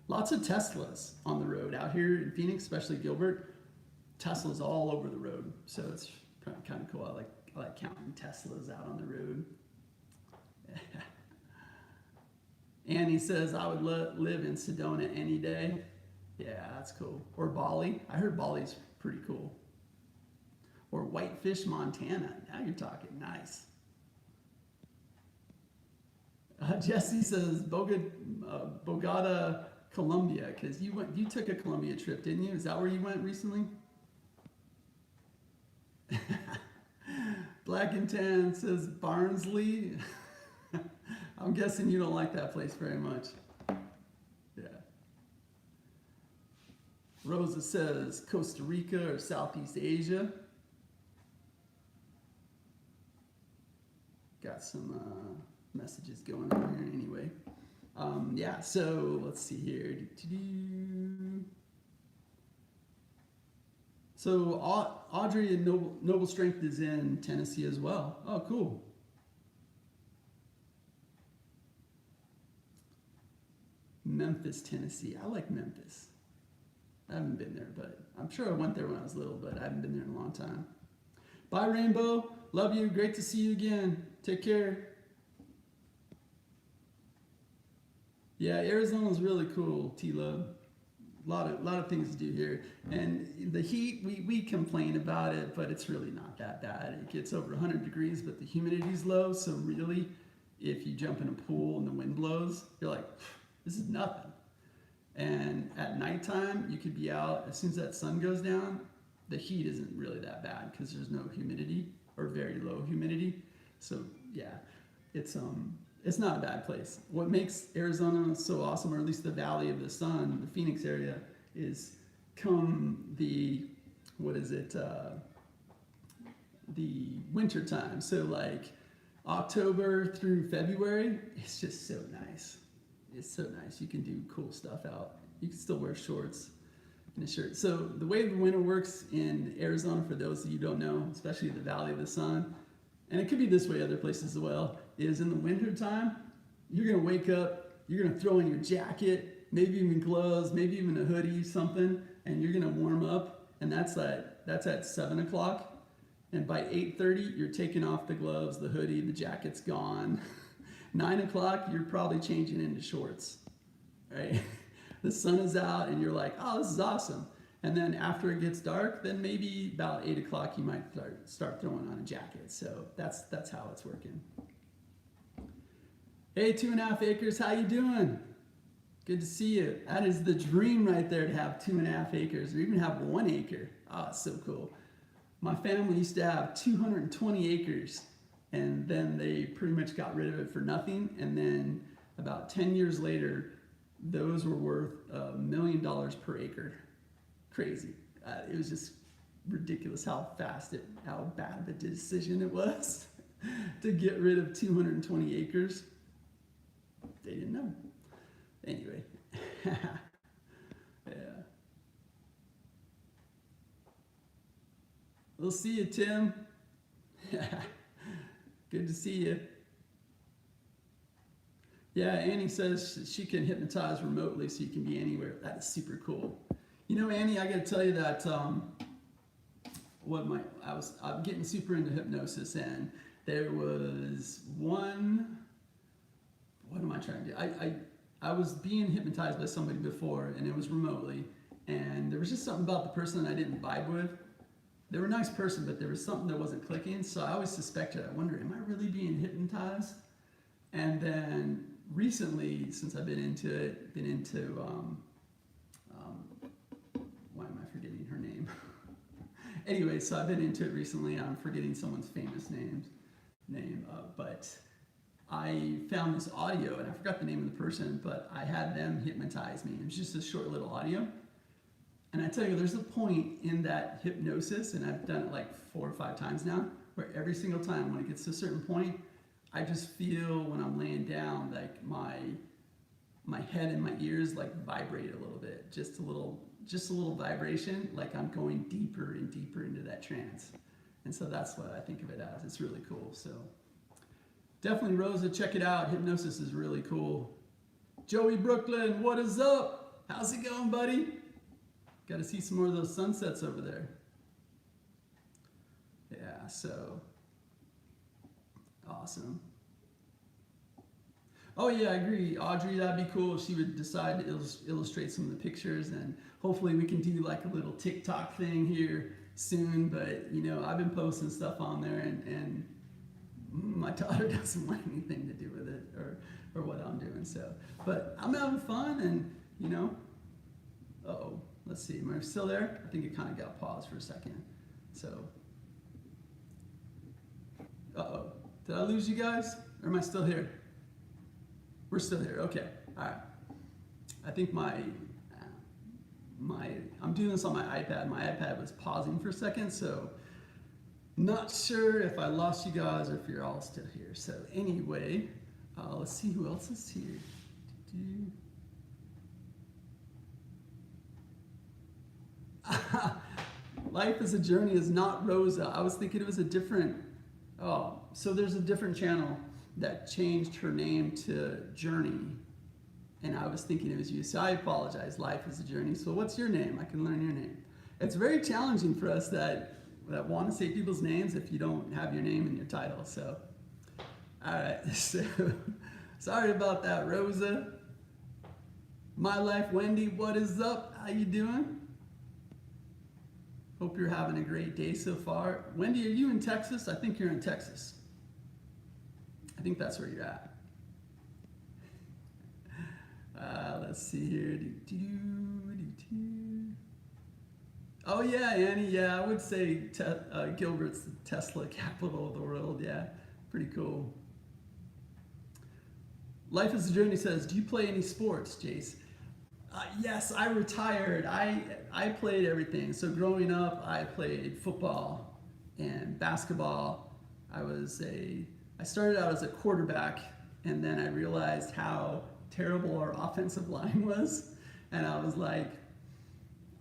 Lots of Teslas on the road out here in Phoenix, especially Gilbert. Teslas all over the road. So it's kind of cool. I like counting Teslas out on the road. Annie says, I would live in Sedona any day. Yeah, that's cool. Or Bali. I heard Bali's pretty cool. Or Whitefish, Montana. Now you're talking. Nice. Jesse says Bogota, Colombia, because you took a Colombia trip, didn't you? Is that where you went recently? Black and Tan says Barnsley. I'm guessing you don't like that place very much. Yeah. Rosa says Costa Rica or Southeast Asia. Got some messages going on here anyway. Yeah, so let's see here. So Audrey and Noble Strength is in Tennessee as well. Oh, cool. Memphis, Tennessee. I like Memphis. I haven't been there, but I'm sure I went there when I was little, but I haven't been there in a long time. Bye, Rainbow. Love you. Great to see you again. Take care. Yeah, Arizona's really cool, T-Love. A lot of things to do here. And the heat, we complain about it, but it's really not that bad. It gets over 100 degrees, but the humidity's low. So really, if you jump in a pool and the wind blows, you're like, this is nothing. And at nighttime, you could be out. As soon as that sun goes down, the heat isn't really that bad because there's no humidity or very low humidity. So yeah, it's not a bad place. What makes Arizona so awesome, or at least the Valley of the Sun, the Phoenix area, is come the winter time. So like October through February, it's just so nice. It's so nice. You can do cool stuff out. You can still wear shorts and a shirt. So the way the winter works in Arizona, for those of you who don't know, especially the Valley of the Sun, and it could be this way other places as well, is in the winter time, you're going to wake up, you're going to throw in your jacket, maybe even gloves, maybe even a hoodie, something, and you're going to warm up, and that's at 7 o'clock. And by 8:30, you're taking off the gloves, the hoodie, the jacket's gone. 9 o'clock, you're probably changing into shorts, right? The sun is out and you're like, oh, this is awesome. And then after it gets dark, then maybe about 8 o'clock, you might start throwing on a jacket. So that's how it's working. Hey, 2.5 acres, how you doing? Good to see you. That is the dream right there, to have 2.5 acres or even have 1 acre. Oh, it's so cool. My family used to have 220 acres. And then they pretty much got rid of it for nothing. And then about 10 years later, those were worth $1 million per acre. Crazy. It was just ridiculous how bad of a decision it was to get rid of 220 acres. They didn't know. Anyway. Yeah. We'll see you, Tim. Good to see you. Yeah, Annie says she can hypnotize remotely so you can be anywhere. That is super cool. You know, Annie, I got to tell you that I'm getting super into hypnosis, and there was one. What am I trying to do? I was being hypnotized by somebody before, and it was remotely, and there was just something about the person I didn't vibe with. They were a nice person, but there was something that wasn't clicking, so I always suspected. I wonder, am I really being hypnotized? And then recently, since I've been into why am I forgetting her name? Anyway, so I've been into it recently. I'm forgetting someone's famous name, but I found this audio, and I forgot the name of the person, but I had them hypnotize me. It was just a short little audio. And I tell you, there's a point in that hypnosis, and I've done it like 4 or 5 times now, where every single time when it gets to a certain point, I just feel when I'm laying down, like my head and my ears like vibrate a little bit, just a little vibration, like I'm going deeper and deeper into that trance. And so that's what I think of it as. It's really cool. So definitely, Rosa, check it out. Hypnosis is really cool. Joey Brooklyn, what is up? How's it going, buddy? Got to see some more of those sunsets over there. Yeah, so awesome. Oh yeah, I agree. Audrey, that'd be cool if she would decide to illustrate some of the pictures, and hopefully we can do like a little TikTok thing here soon. But you know, I've been posting stuff on there, and my daughter doesn't want anything to do with it or what I'm doing. So, but I'm having fun, and you know, let's see, am I still there? I think it kind of got paused for a second. So, did I lose you guys, or am I still here? We're still here. Okay. All right. I think I'm doing this on my iPad. My iPad was pausing for a second, so not sure if I lost you guys or if you're all still here. So anyway, let's see who else is here. Life is a Journey is not Rosa. I was thinking it was a different. So there's a different channel that changed her name to Journey, and I was thinking it was you. So I apologize. Life is a Journey. So what's your name? I can learn your name. It's very challenging for us that want to say people's names if you don't have your name in your title. So, all right. So sorry about that, Rosa. My Life Wendy, what is up? How you doing? Hope you're having a great day so far. Wendy, are you in Texas? I think you're in Texas. I think that's where you're at. Let's see here. Oh yeah, Annie. Yeah, I would say Gilbert's the Tesla capital of the world. Yeah, pretty cool. Life is a Journey says, do you play any sports, Jace? Yes, I retired. I played everything. So growing up, I played football and basketball. I started out as a quarterback, and then I realized how terrible our offensive line was, and I was like,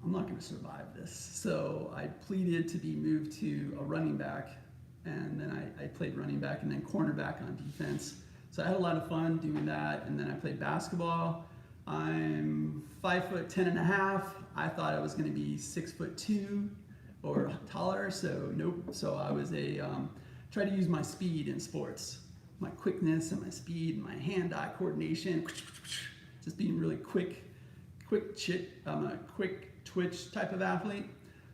I'm not going to survive this. So I pleaded to be moved to a running back, and then I played running back and then cornerback on defense. So I had a lot of fun doing that, and then I played basketball. I'm 5'10.5". I thought I was going to be 6'2" or taller, so nope. So I was try to use my speed in sports, my quickness and my speed and my hand-eye coordination, just being really quick Chit. I'm a quick twitch type of athlete,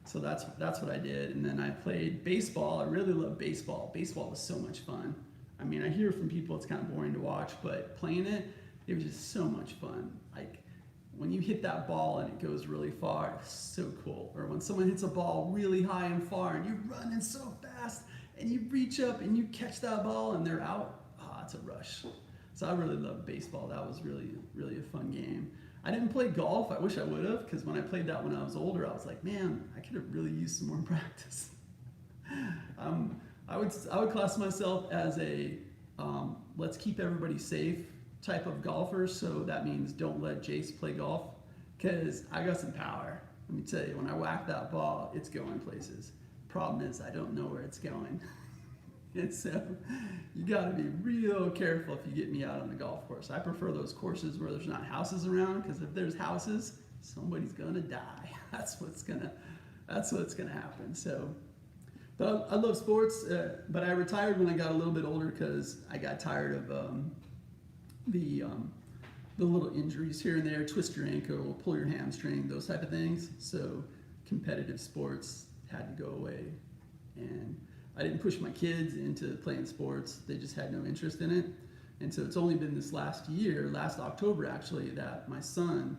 so that's what I did. And then I played baseball. I really love baseball. Baseball was so much fun. I mean, I hear from people it's kind of boring to watch, but playing it was just so much fun. Like when you hit that ball and it goes really far, it's so cool. Or when someone hits a ball really high and far and you're running so fast and you reach up and you catch that ball and they're out, it's a rush. So I really loved baseball. That was really, really a fun game. I didn't play golf. I wish I would have, because when I played that when I was older, I was like, man, I could have really used some more practice. I would class myself as a let's keep everybody safe type of golfer. So that means don't let Jace play golf, because I got some power. Let me tell you, when I whack that ball, it's going places. Problem is, I don't know where it's going. And so you got to be real careful if you get me out on the golf course. I prefer those courses where there's not houses around, because if there's houses, somebody's gonna die. That's what's gonna happen. So, but I love sports. But I retired when I got a little bit older, because I got tired of the little injuries here and there, twist your ankle, pull your hamstring, those type of things. So competitive sports had to go away, and I didn't push my kids into playing sports. They just had no interest in it. And so it's only been this last year, last October actually, that my son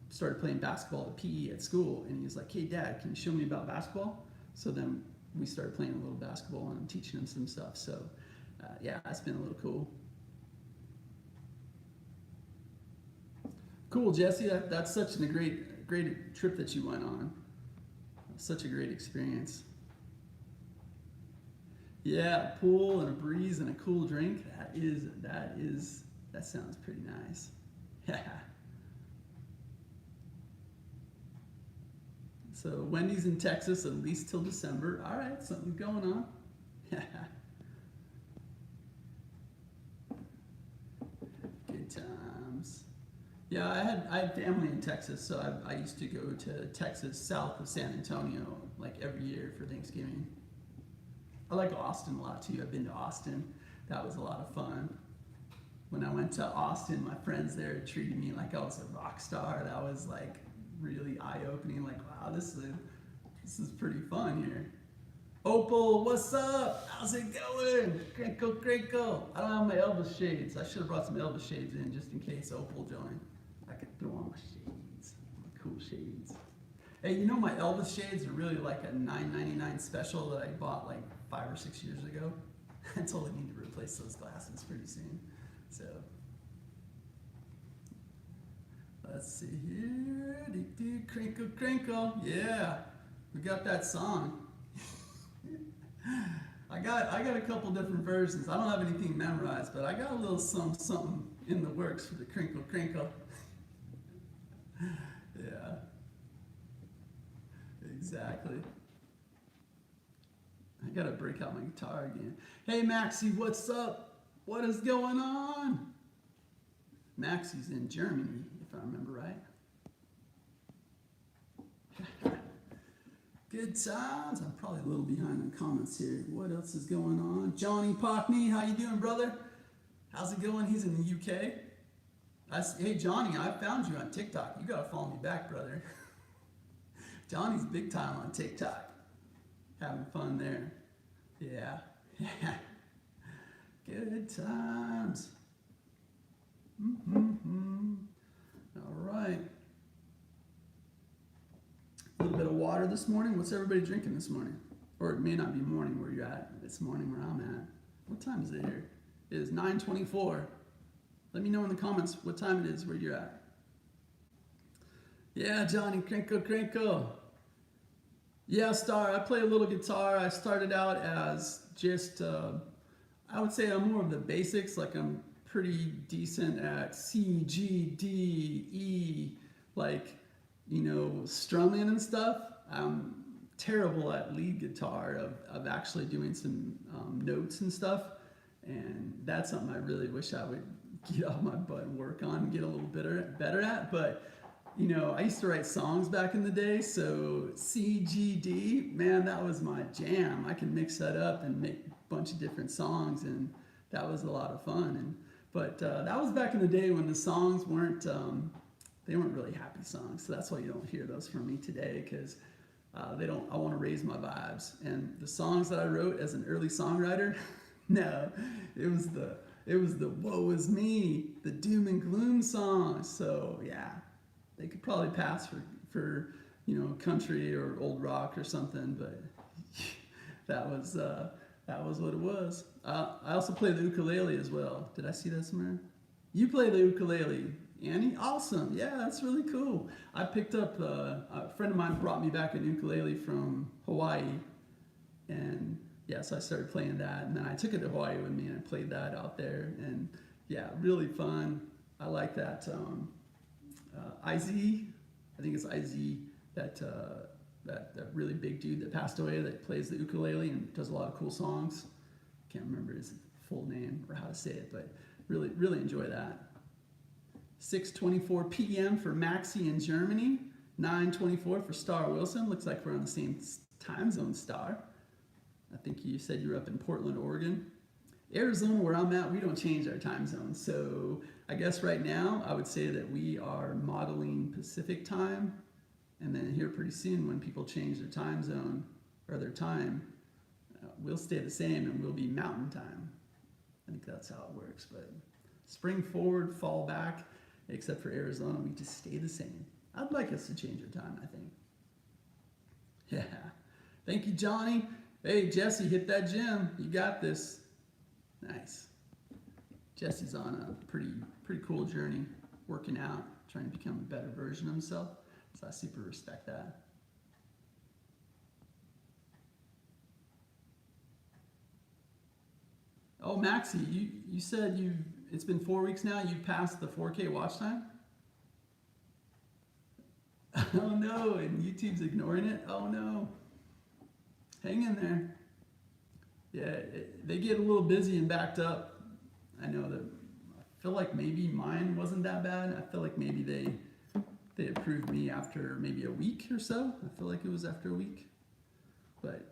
started playing basketball at PE at school. And he was like, hey, Dad, can you show me about basketball? So then we started playing a little basketball, and I'm teaching him some stuff. So yeah, it's been a little cool. Cool, Jesse. That's such a great trip that you went on. Such a great experience. Yeah, pool and a breeze and a cool drink. That sounds pretty nice. Yeah. So Wendy's in Texas at least till December. All right, something's going on. Good times. Yeah, I had family in Texas, so I used to go to Texas south of San Antonio like every year for Thanksgiving. I like Austin a lot too. I've been to Austin. That was a lot of fun. When I went to Austin, my friends there treated me like I was a rock star. That was like really eye-opening. Like, wow, this is pretty fun here. Opal, what's up? How's it going? Crinkle, crinkle. I don't have my Elvis shades. I should have brought some Elvis shades in just in case Opal joined. I could throw on my shades, my cool shades. Hey, you know my Elvis shades are really like a $9.99 special that I bought like 5 or 6 years ago. I totally need to replace those glasses pretty soon. So let's see here. Crinkle, crinkle. Yeah, we got that song. I got a couple different versions. I don't have anything memorized, but I got a little something in the works for the crinkle, crinkle. Yeah. Exactly. I gotta break out my guitar again. Hey Maxie, what's up? What is going on? Maxie's in Germany, if I remember right. Good times. I'm probably a little behind in comments here. What else is going on? Johnny Pockney, how you doing, brother? How's it going? He's in the UK. Hey Johnny, I found you on TikTok. You gotta follow me back, brother. Johnny's big time on TikTok. Having fun there. Yeah. Good times. All right. A little bit of water this morning. What's everybody drinking this morning? Or it may not be morning where you're at. It's morning where I'm at. What time is it here? It is 9:24. Let me know in the comments what time it is where you're at. Yeah, Johnny, crinkle, crinkle. Yeah, Star, I play a little guitar. I started out as just, I would say I'm more of the basics. Like I'm pretty decent at C, G, D, E, like, you know, strumming and stuff. I'm terrible at lead guitar, of actually doing some notes and stuff. And that's something I really wish I would get off my butt and work on and get a little better at. But you know, I used to write songs back in the day, so C, G, D, man, that was my jam. I can mix that up and make a bunch of different songs, and that was a lot of fun. But that was back in the day when the songs weren't, they weren't really happy songs. So that's why you don't hear those from me today, because I want to raise my vibes. And the songs that I wrote as an early songwriter, no, it was the woe is me, the doom and gloom songs. So yeah. They could probably pass for you know, country or old rock or something, but that was what it was. I also play the ukulele as well. Did I see that somewhere? You play the ukulele. Annie, awesome. Yeah, that's really cool. I picked up, a friend of mine brought me back an ukulele from Hawaii. And yeah, so I started playing that. And then I took it to Hawaii with me and I played that out there. And yeah, really fun. I like that. IZ, I think it's IZ, that really big dude that passed away that plays the ukulele and does a lot of cool songs. Can't remember his full name or how to say it, but really, really enjoy that. 6:24 p.m. for Maxie in Germany. 9:24 for Star Wilson. Looks like we're on the same time zone, Star. I think you said you were up in Portland, Oregon. Arizona, where I'm at, we don't change our time zone. So I guess right now I would say that we are modeling Pacific time. And then here pretty soon when people change their time zone or their time, we'll stay the same and we'll be mountain time. I think that's how it works. But spring forward, fall back, except for Arizona, we just stay the same. I'd like us to change our time, I think. Yeah. Thank you, Johnny. Hey, Jesse, hit that gym. You got this. Nice. Jesse's on a pretty cool journey, working out, trying to become a better version of himself. So I super respect that. Oh, Maxie, you said it's been 4 weeks now. You've passed the 4K watch time. Oh no, and YouTube's ignoring it. Oh no. Hang in there. Yeah, they get a little busy and backed up. I know that. I feel like maybe mine wasn't that bad. I feel like maybe they approved me after maybe a week or so. I feel like it was after a week. But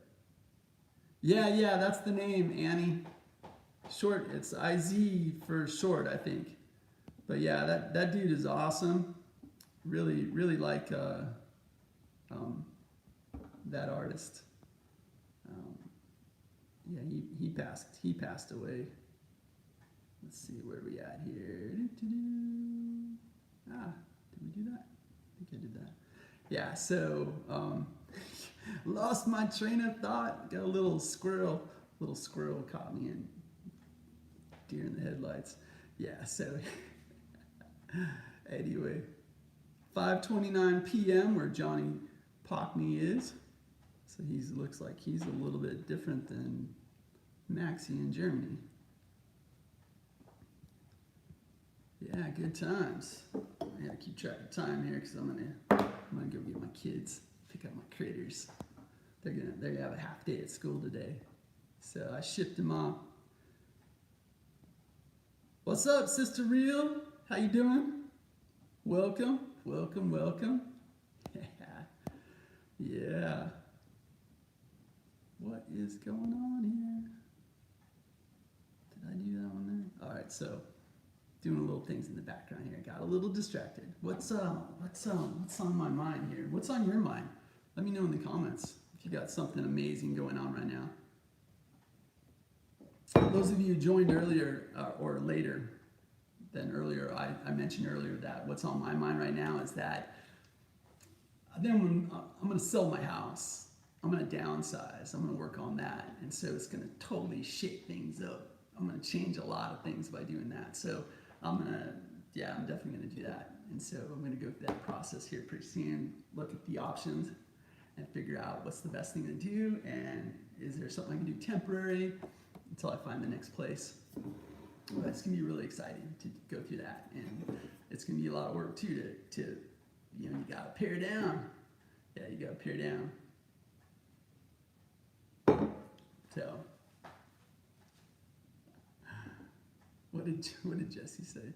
yeah, that's the name, Annie. Short, it's IZ for short, I think. But yeah, that dude is awesome. Really like that artist. Yeah, he passed away. Let's see where we at here. Did we do that? I think I did that. Yeah, so lost my train of thought. Got a little squirrel caught me in deer in the headlights. Yeah, so anyway, 5:29 p.m. where Johnny Pockney is. So he looks like he's a little bit different than Maxie in Germany. Yeah, good times. I gotta keep track of time here because I'm gonna go get my kids, pick up my critters. They're gonna have a half day at school today, so I shipped them off. What's up, Sister Real? How you doing? Welcome. Yeah. What is going on here? Did I do that one there? All right, so doing little things in the background here. Got a little distracted. What's on my mind here? What's on your mind? Let me know in the comments if you got something amazing going on right now. Those of you who joined earlier or later than earlier, I mentioned earlier that what's on my mind right now is that then I'm going to sell my house. I'm going to downsize. I'm going to work on that. And so it's going to totally shake things up. I'm going to change a lot of things by doing that. So I'm definitely going to do that. And so I'm going to go through that process here pretty soon, look at the options and figure out what's the best thing to do. And is there something I can do temporary until I find the next place. But it's going to be really exciting to go through that. And it's going to be a lot of work too to you got to pare down. Yeah, you got to pare down. So, what did Jesse say?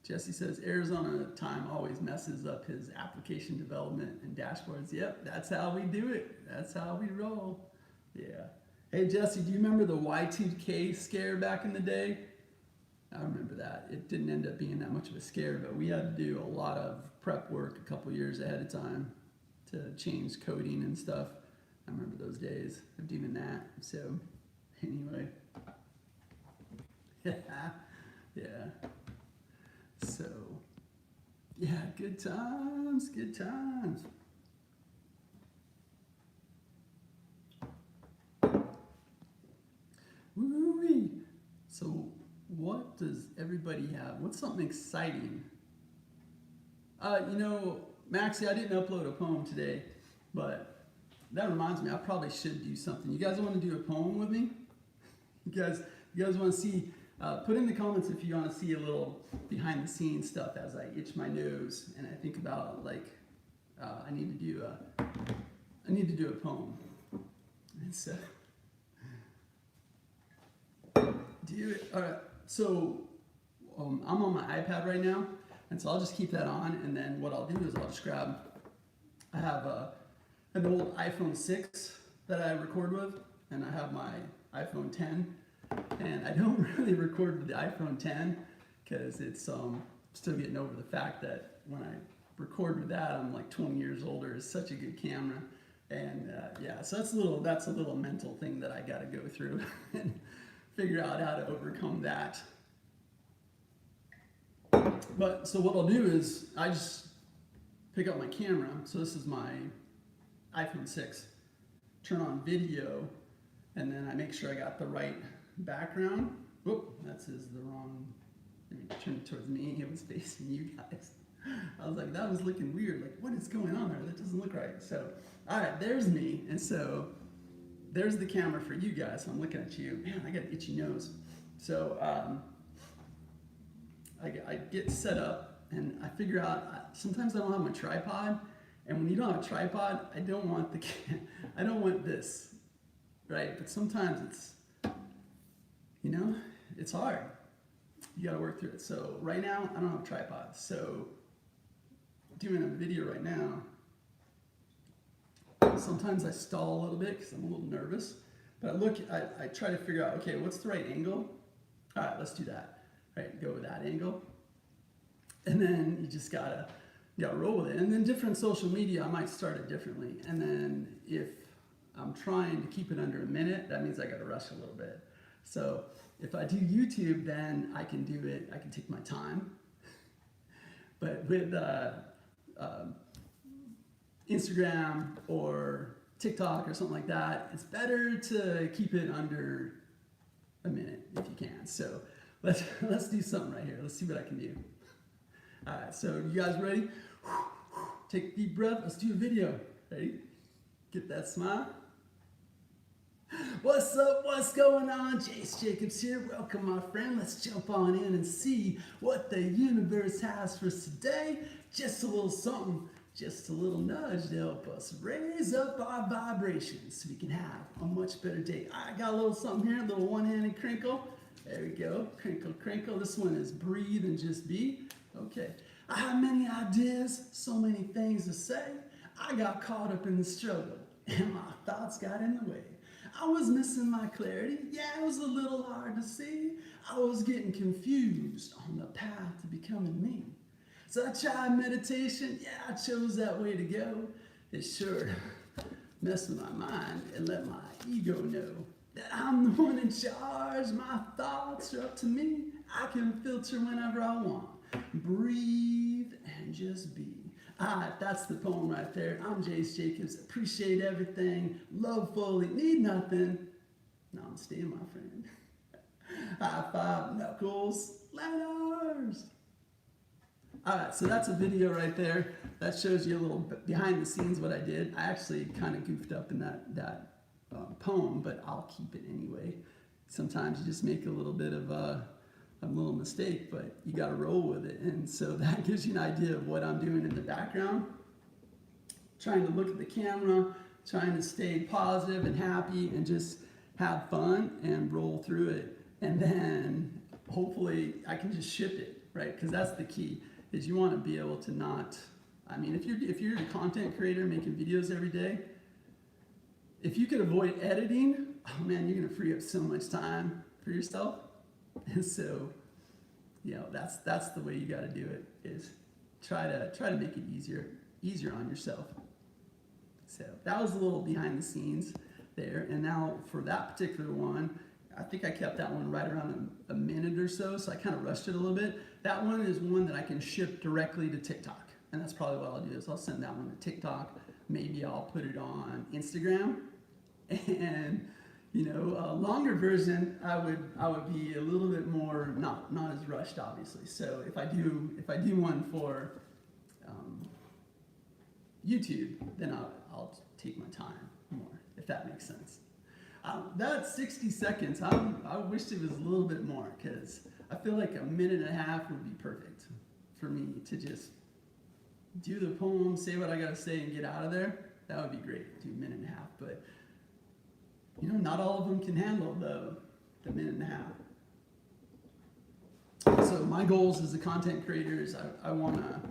Jesse says Arizona time always messes up his application development and dashboards. Yep, that's how we do it. That's how we roll. Yeah. Hey Jesse, do you remember the Y2K scare back in the day? I remember that. It didn't end up being that much of a scare, but we had to do a lot of prep work a couple years ahead of time to change coding and stuff. I remember those days of doing that. So, anyway. Yeah. So, yeah, good times. Woo-wee. So, What does everybody have? What's something exciting? You know, Maxie, I didn't upload a poem today, but that reminds me, I probably should do something. You guys want to do a poem with me? You guys want to see? Put in the comments if you want to see a little behind the scenes stuff as I itch my nose and I think about like I need to do a poem. And so do it. All right. So I'm on my iPad right now, and so I'll just keep that on. And then what I'll do is I'll just grab. I have an old iPhone 6 that I record with, and I have my iPhone 10. And I don't really record with the iPhone 10 because it's still getting over the fact that when I record with that, I'm like 20 years older. It's such a good camera, and yeah, so that's a little mental thing that I got to go through and figure out how to overcome that. But so what I'll do is I just pick up my camera. So this is my iPhone 6. Turn on video, and then I make sure I got the right background. Whoop, that's the wrong. Let me turn it towards me. It was facing you guys. I was like, that was looking weird. Like, what is going on there? That doesn't look right. So, all right, there's me. And so, there's the camera for you guys. So I'm looking at you. Man, I got an itchy nose. So, I get set up, and I figure out. Sometimes I don't have my tripod, and when you don't have a tripod, I don't want I don't want this, right? But sometimes it's. You know, it's hard. You got to work through it. So right now, I don't have a tripod. So doing a video right now, sometimes I stall a little bit because I'm a little nervous. But I try to figure out, okay, what's the right angle? All right, let's do that. Right, go with that angle. And then you just gotta roll with it. And then different social media, I might start it differently. And then if I'm trying to keep it under a minute, that means I gotta rush a little bit. So if I do YouTube, then I can do it, I can take my time. But with Instagram or TikTok or something like that, it's better to keep it under a minute if you can. So let's do something right here. Let's see what I can do. All right, so you guys ready? Take a deep breath. Let's do a video. Ready? Get that smile. What's up? What's going on? Jace Jacobs here. Welcome, my friend. Let's jump on in and see what the universe has for us today. Just a little something, just a little nudge to help us raise up our vibrations so we can have a much better day. I got a little something here, a little one-handed crinkle. There we go. Crinkle, crinkle. This one is breathe and just be. Okay. I have many ideas, so many things to say. I got caught up in the struggle, and my thoughts got in the way. I was missing my clarity. Yeah, it was a little hard to see. I was getting confused on the path to becoming me. So I tried meditation. Yeah, I chose that way to go. It sure messed with my mind and let my ego know that I'm the one in charge. My thoughts are up to me. I can filter whenever I want. Breathe and just be. Alright, that's the poem right there. I'm Jace Jacobs. Appreciate everything. Love fully. Need nothing. Namaste, my friend. High five, knuckles, letters. Alright, so that's a video right there. That shows you a little bit behind the scenes what I did. I actually kind of goofed up in that poem, but I'll keep it anyway. Sometimes you just make a little bit of a little mistake, but you got to roll with it. And so that gives you an idea of what I'm doing in the background. Trying to look at the camera, trying to stay positive and happy and just have fun and roll through it. And then hopefully I can just ship it, right? Because that's the key, is you want to be able to not, I mean, if you're a content creator making videos every day, if you could avoid editing, oh man, you're going to free up so much time for yourself. And so, you know, that's the way you got to do it, is try to make it easier on yourself. So that was a little behind the scenes there. And now for that particular one, I think I kept that one right around a minute or so I kind of rushed it a little bit. That one is one that I can ship directly to TikTok, and that's probably what I'll do, is I'll send that one to TikTok. Maybe I'll put it on Instagram, and you know, a longer version, I would be a little bit more nothing's rushed, obviously. So if I do one for YouTube, then I'll take my time more, if that makes sense. That 60 seconds, I wish it was a little bit more, because I feel like a minute and a half would be perfect for me to just do the poem, say what I gotta say, and get out of there. That would be great, do a minute and a half. But, not all of them can handle the minute and a half. So my goals as a content creator is I wanna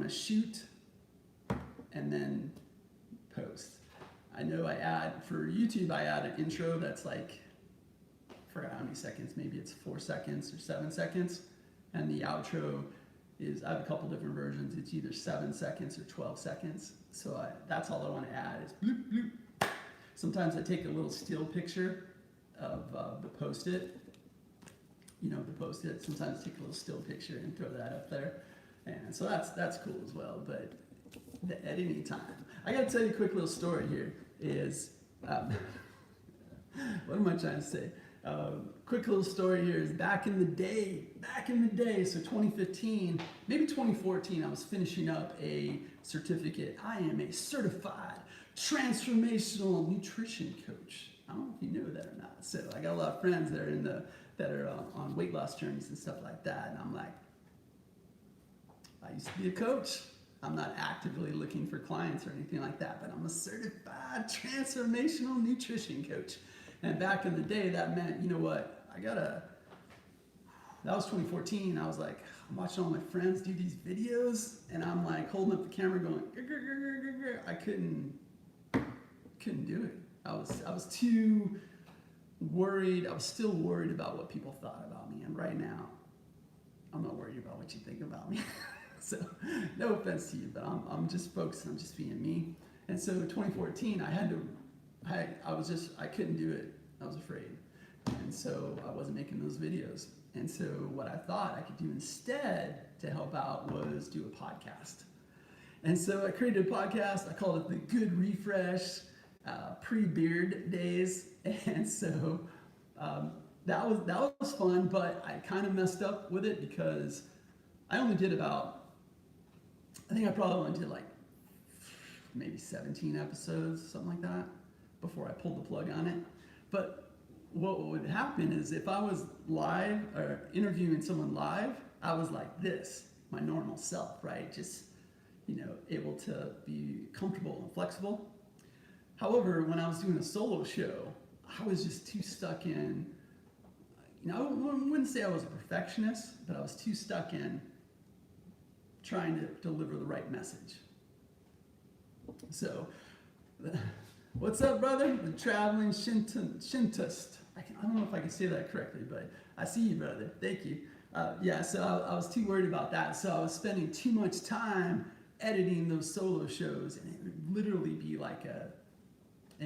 shoot and then post. I know for YouTube, I add an intro that's like, I forgot how many seconds, maybe it's 4 seconds or 7 seconds. And the outro I have a couple different versions. It's either 7 seconds or 12 seconds. So that's all I want to add is bloop, bloop. Sometimes I take a little still picture of the post-it. The post-it. Sometimes take a little still picture and throw that up there. And so that's cool as well. But the editing time. I got to tell you a quick little story here is, what am I trying to say? Quick little story here is back in the day, so 2015, maybe 2014, I was finishing up a certificate. I am a certified transformational nutrition coach. I don't know if you know that or not. So I got a lot of friends that are on weight loss journeys and stuff like that. And I'm like, I used to be a coach. I'm not actively looking for clients or anything like that, but I'm a certified transformational nutrition coach. And back in the day, that meant, that was 2014. I was like, I'm watching all my friends do these videos, and I'm like holding up the camera going, grr, grr, grr, grr, grr. I couldn't do it. I was too worried. I was still worried about what people thought about me. And right now, I'm not worried about what you think about me. So no offense to you, but I'm just focused on just being me. And so 2014, I couldn't do it. I was afraid. And so I wasn't making those videos. And so what I thought I could do instead to help out was do a podcast. And so I created a podcast. I called it The Good Refresh, pre-beard days. And so that was fun, but I kind of messed up with it because I only did I probably only did like maybe 17 episodes, something like that, before I pulled the plug on it. But what would happen is if I was live or interviewing someone live, I was like this, my normal self, right? Just, able to be comfortable and flexible. However, when I was doing a solo show, I was just too stuck in, I wouldn't say I was a perfectionist, but I was too stuck in trying to deliver the right message. So, what's up, brother? The traveling Shintist. I don't know if I can say that correctly, but I see you, brother. Thank you. So I was too worried about that. So I was spending too much time editing those solo shows, and it would literally be like an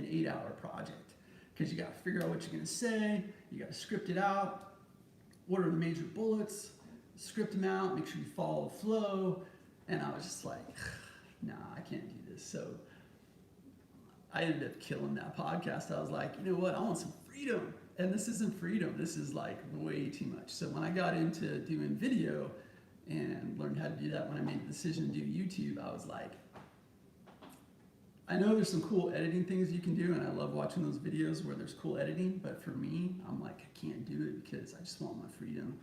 8-hour project, because you got to figure out what you're going to say, you got to script it out, what are the major bullets, script them out, make sure you follow the flow. And I was just like, nah, I can't do this. So I ended up killing that podcast. I was like, you know what? I want some freedom. And this isn't freedom. This is like way too much. So when I got into doing video and learned how to do that, when I made the decision to do YouTube, I was like, I know there's some cool editing things you can do, and I love watching those videos where there's cool editing, but for me, I'm like, I can't do it because I just want my freedom.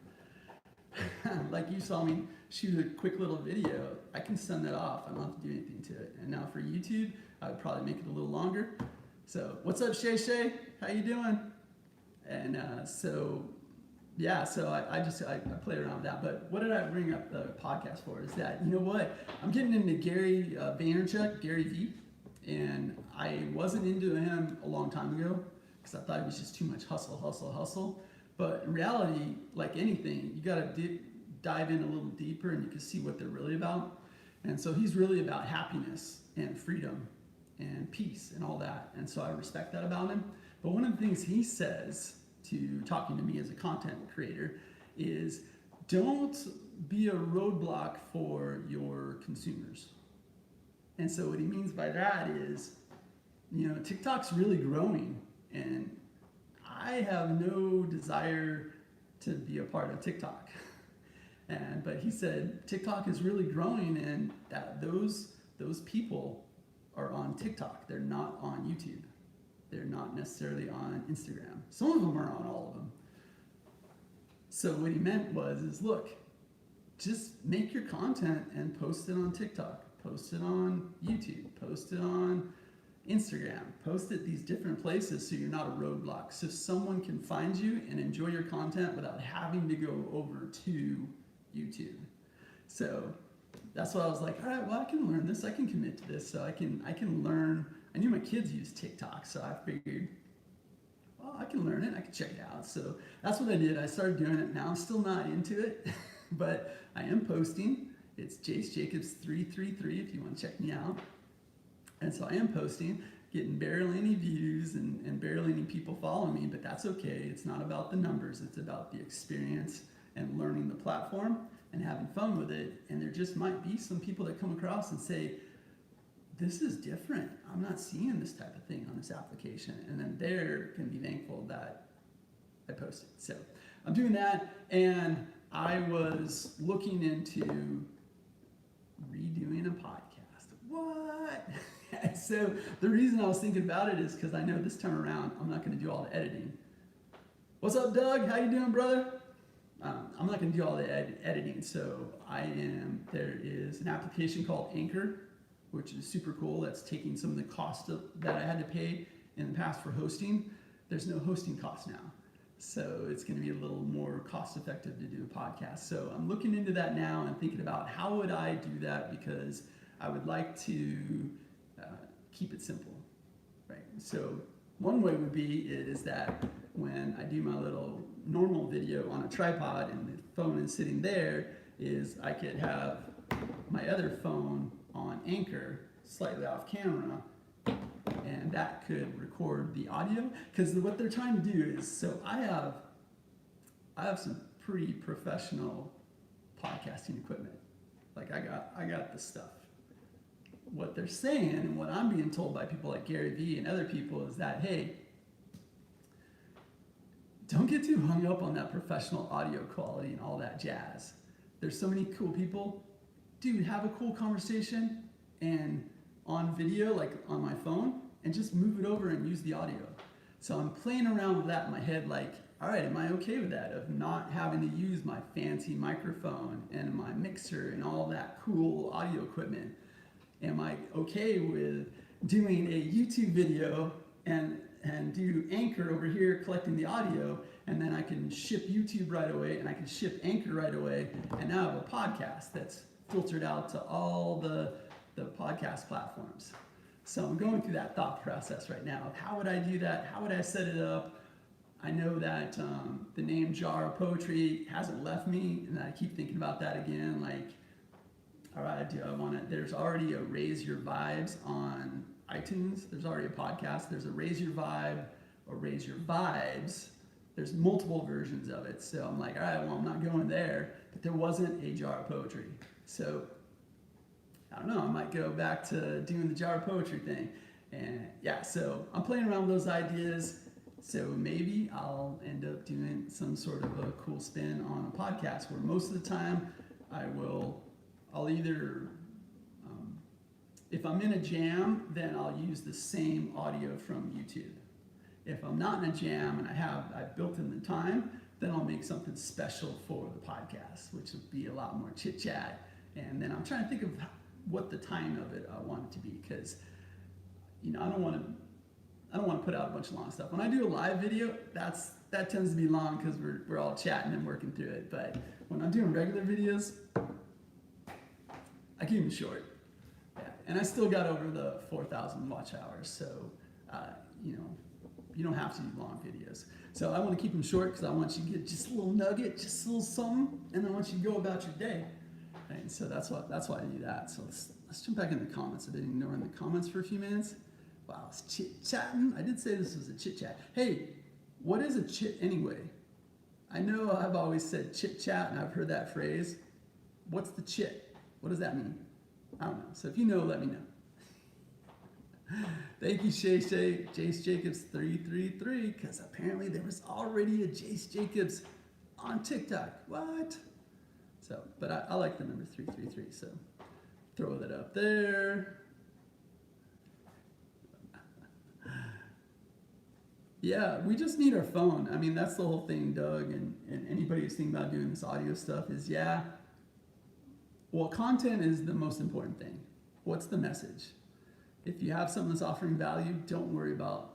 Like you saw me shoot a quick little video, I can send that off. I don't have to do anything to it. And now for YouTube, I would probably make it a little longer. So what's up, Shay Shay? How you doing? And so I play around with that. But what did I bring up the podcast for is that, you know what? I'm getting into Gary Vaynerchuk, Gary V. And I wasn't into him a long time ago because I thought it was just too much hustle. But in reality, like anything, you got to dive in a little deeper and you can see what they're really about. And so he's really about happiness and freedom and peace and all that. And so I respect that about him. But one of the things he says to talking to me as a content creator is don't be a roadblock for your consumers. And so what he means by that is, TikTok's really growing, and I have no desire to be a part of TikTok. But he said TikTok is really growing, and that those people are on TikTok. They're not on YouTube. They're not necessarily on Instagram. Some of them are on all of them. So what he meant is look, just make your content and post it on TikTok, post it on YouTube, post it on Instagram, post it these different places so you're not a roadblock. So someone can find you and enjoy your content without having to go over to YouTube. So that's why I was like, all right, well, I can learn this. I can commit to this. So I can learn. I knew my kids use TikTok, so I figured, well, I can learn it. I can check it out. So that's what I did. I started doing it. Now I'm still not into it, but I am posting. It's Jace Jacobs 333 if you want to check me out. And so I am posting, getting barely any views and barely any people following me, but that's okay. It's not about the numbers. It's about the experience and learning the platform and having fun with it. And there just might be some people that come across and say, this is different. I'm not seeing this type of thing on this application. And then they're going to be thankful that I posted. So I'm doing that. And I was looking into redoing a podcast. What? So the reason I was thinking about it is because I know this time around, I'm not going to do all the editing. What's up, Doug? How you doing, brother? I'm not going to do all the editing. So there is an application called Anchor, which is super cool. That's taking some of the cost that I had to pay in the past for hosting. There's no hosting cost now. So it's going to be a little more cost effective to do a podcast. So I'm looking into that now and thinking about how would I do that, because I would like to keep it simple, right? So one way would be is that when I do my little normal video on a tripod and the phone is sitting there, is I could have my other phone on Anchor, slightly off camera, and that could record the audio. Because what they're trying to do is, so I have some pretty professional podcasting equipment. Like I got the stuff. What they're saying and what I'm being told by people like Gary Vee and other people is that, hey, don't get too hung up on that professional audio quality and all that jazz. There's so many cool people. Dude, have a cool conversation and on video, like on my phone, and just move it over and use the audio. So I'm playing around with that in my head, like, all right, am I okay with that? Of not having to use my fancy microphone and my mixer and all that cool audio equipment? Am I okay with doing a YouTube video and do Anchor over here collecting the audio, and then I can ship YouTube right away and I can ship Anchor right away, and now I have a podcast that's filtered out to all the podcast platforms. So I'm going through that thought process right now of how would I do that? How would I set it up? I know that the name Jar of Poetry hasn't left me, and I keep thinking about that again, like, all right, do I want to, there's already a Raise Your Vibes on iTunes. There's already a podcast. There's a Raise Your Vibe or Raise Your Vibes. There's multiple versions of it. So I'm like, all right, well, I'm not going there. But there wasn't a Jar of Poetry. So I don't know. I might go back to doing the Jar of Poetry thing. And yeah, so I'm playing around with those ideas. So maybe I'll end up doing some sort of a cool spin on a podcast where most of the time I'll either, if I'm in a jam, then I'll use the same audio from YouTube. If I'm not in a jam and I've built in the time, then I'll make something special for the podcast, which would be a lot more chit chat. And then I'm trying to think of what the time of it I want it to be, because I don't want to put out a bunch of long stuff. When I do a live video, that tends to be long because we're all chatting and working through it. But when I'm doing regular videos, I keep them short. Yeah. And I still got over the 4,000 watch hours, so you don't have to do long videos. So I want to keep them short because I want you to get just a little nugget, just a little something, and I want you to go about your day. And so that's why I do that. So let's jump back in the comments. I've been ignoring the comments for a few minutes. Wow, it's chit-chatting. I did say this was a chit-chat. Hey, what is a chit anyway? I know I've always said chit-chat, and I've heard that phrase. What's the chit? What does that mean? I don't know. So if you know, let me know. Thank you, Jace Jacobs 333, because apparently there was already a Jace Jacobs on TikTok. What? So, but I like the number 333, so throw that up there. Yeah, we just need our phone. I mean, that's the whole thing, Doug, and anybody who's thinking about doing this audio stuff is, well, content is the most important thing. What's the message? If you have something that's offering value, don't worry about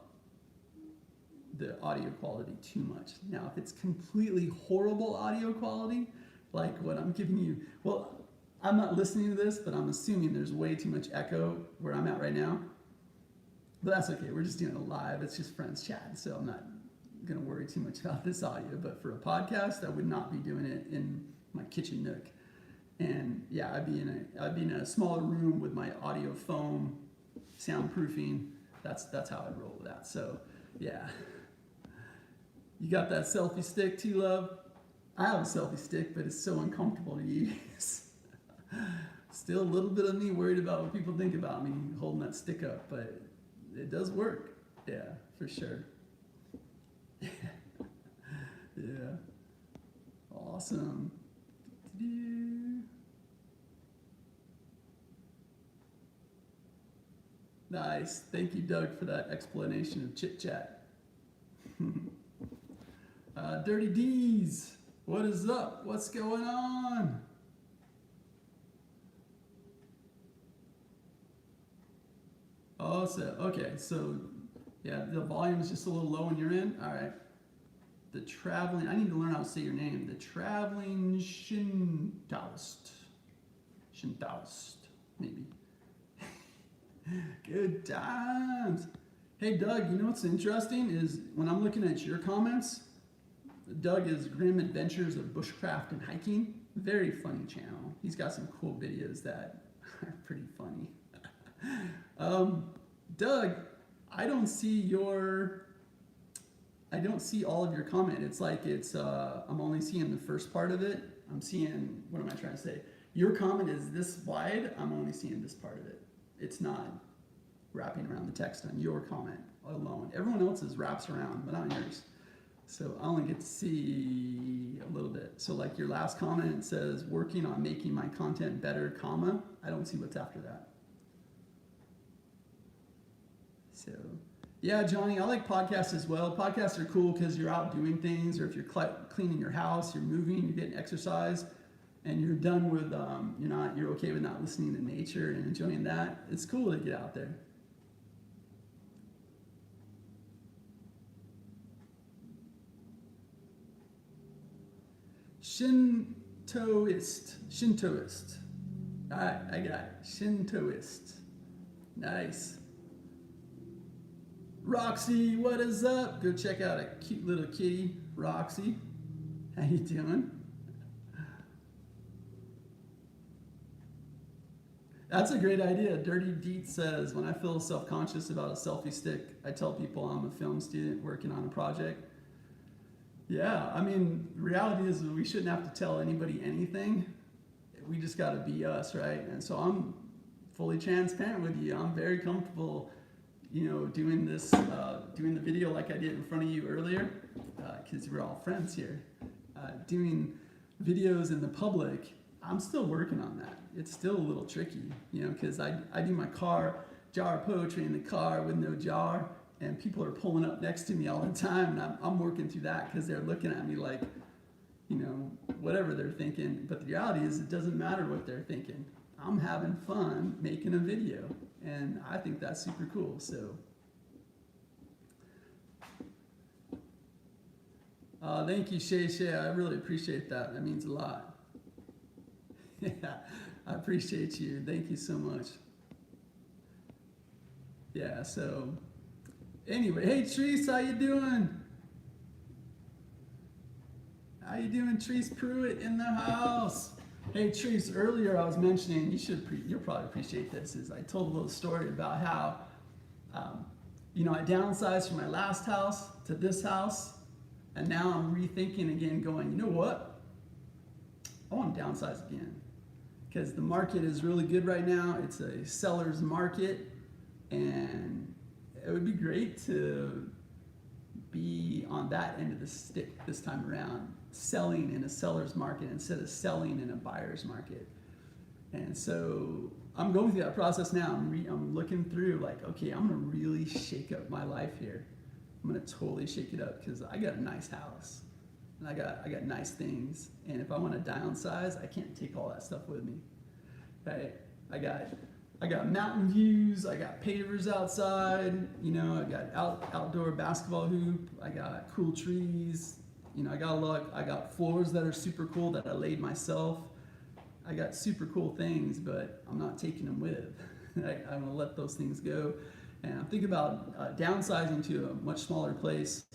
the audio quality too much. Now, if it's completely horrible audio quality, like what I'm giving you, well, I'm not listening to this, but I'm assuming there's way too much echo where I'm at right now. But that's okay, we're just doing it live, it's just friends chatting, so I'm not gonna worry too much about this audio. But for a podcast, I would not be doing it in my kitchen nook. And yeah, I'd be in a smaller room with my audio foam, soundproofing. That's how I'd roll with that. So yeah. You got that selfie stick, T-Love? I have a selfie stick, but it's so uncomfortable to use. Still a little bit of me worried about what people think about me holding that stick up, but it does work. Yeah, for sure. Yeah. Awesome. Nice. Thank you, Doug, for that explanation of chit chat. Dirty D's, what is up? What's going on? Oh, so, okay, so, yeah, the volume is just a little low on your end. All right. The traveling, I need to learn how to say your name. The traveling Shintaoist, maybe. Good times. Hey, Doug, you know what's interesting is when I'm looking at your comments, Doug is Grim Adventures of Bushcraft and Hiking. Very funny channel. He's got some cool videos that are pretty funny. Doug, I don't see all of your comment. It's like I'm only seeing the first part of it. I'm seeing, what am I trying to say? Your comment is this wide, I'm only seeing this part of it. It's not wrapping around the text on your comment alone. Everyone else's wraps around, but not yours. So I only get to see a little bit. So like your last comment says, working on making my content better, comma. I don't see what's after that. So, yeah, Johnny, I like podcasts as well. Podcasts are cool because you're out doing things, or if you're cleaning your house, you're moving, you're getting exercise, and you're done with, you're okay with not listening to nature and enjoying that. It's cool to get out there. Shintoist. All right, I got it. Shintoist. Nice. Roxy, what is up? Go check out a cute little kitty, Roxy. How you doing? That's a great idea. Dirty Deet says, when I feel self-conscious about a selfie stick, I tell people I'm a film student working on a project. Yeah, I mean, reality is we shouldn't have to tell anybody anything. We just got to be us, right? And so I'm fully transparent with you. I'm very comfortable, doing this, doing the video like I did in front of you earlier, because we're all friends here. Doing videos in the public, I'm still working on that. It's still a little tricky, because I do my jar of poetry in the car with no jar, and people are pulling up next to me all the time, and I'm working through that because they're looking at me like, whatever they're thinking. But the reality is it doesn't matter what they're thinking. I'm having fun making a video, and I think that's super cool. So thank you, Shay. I really appreciate that. That means a lot. Yeah, I appreciate you. Thank you so much. Yeah, so anyway, hey Trice, how you doing? How you doing, Trice Pruitt in the house? Hey Trice, earlier I was mentioning, you'll probably appreciate this, is I told a little story about how, I downsized from my last house to this house, and now I'm rethinking again, going, you know what? I want to downsize again, because the market is really good right now. It's a seller's market, and it would be great to be on that end of the stick this time around selling in a seller's market instead of selling in a buyer's market. And so I'm going through that process now. I'm looking through like, okay, I'm going to really shake up my life here. I'm going to totally shake it up because I got a nice house and I got nice things. And if I want to downsize, I can't take all that stuff with me. Right? I got mountain views, I got pavers outside, you know, I got outdoor basketball hoop, I got cool trees, you know, I got floors that are super cool that I laid myself. I got super cool things, but I'm not taking them with. I'm gonna let those things go. And I'm thinking about downsizing to a much smaller place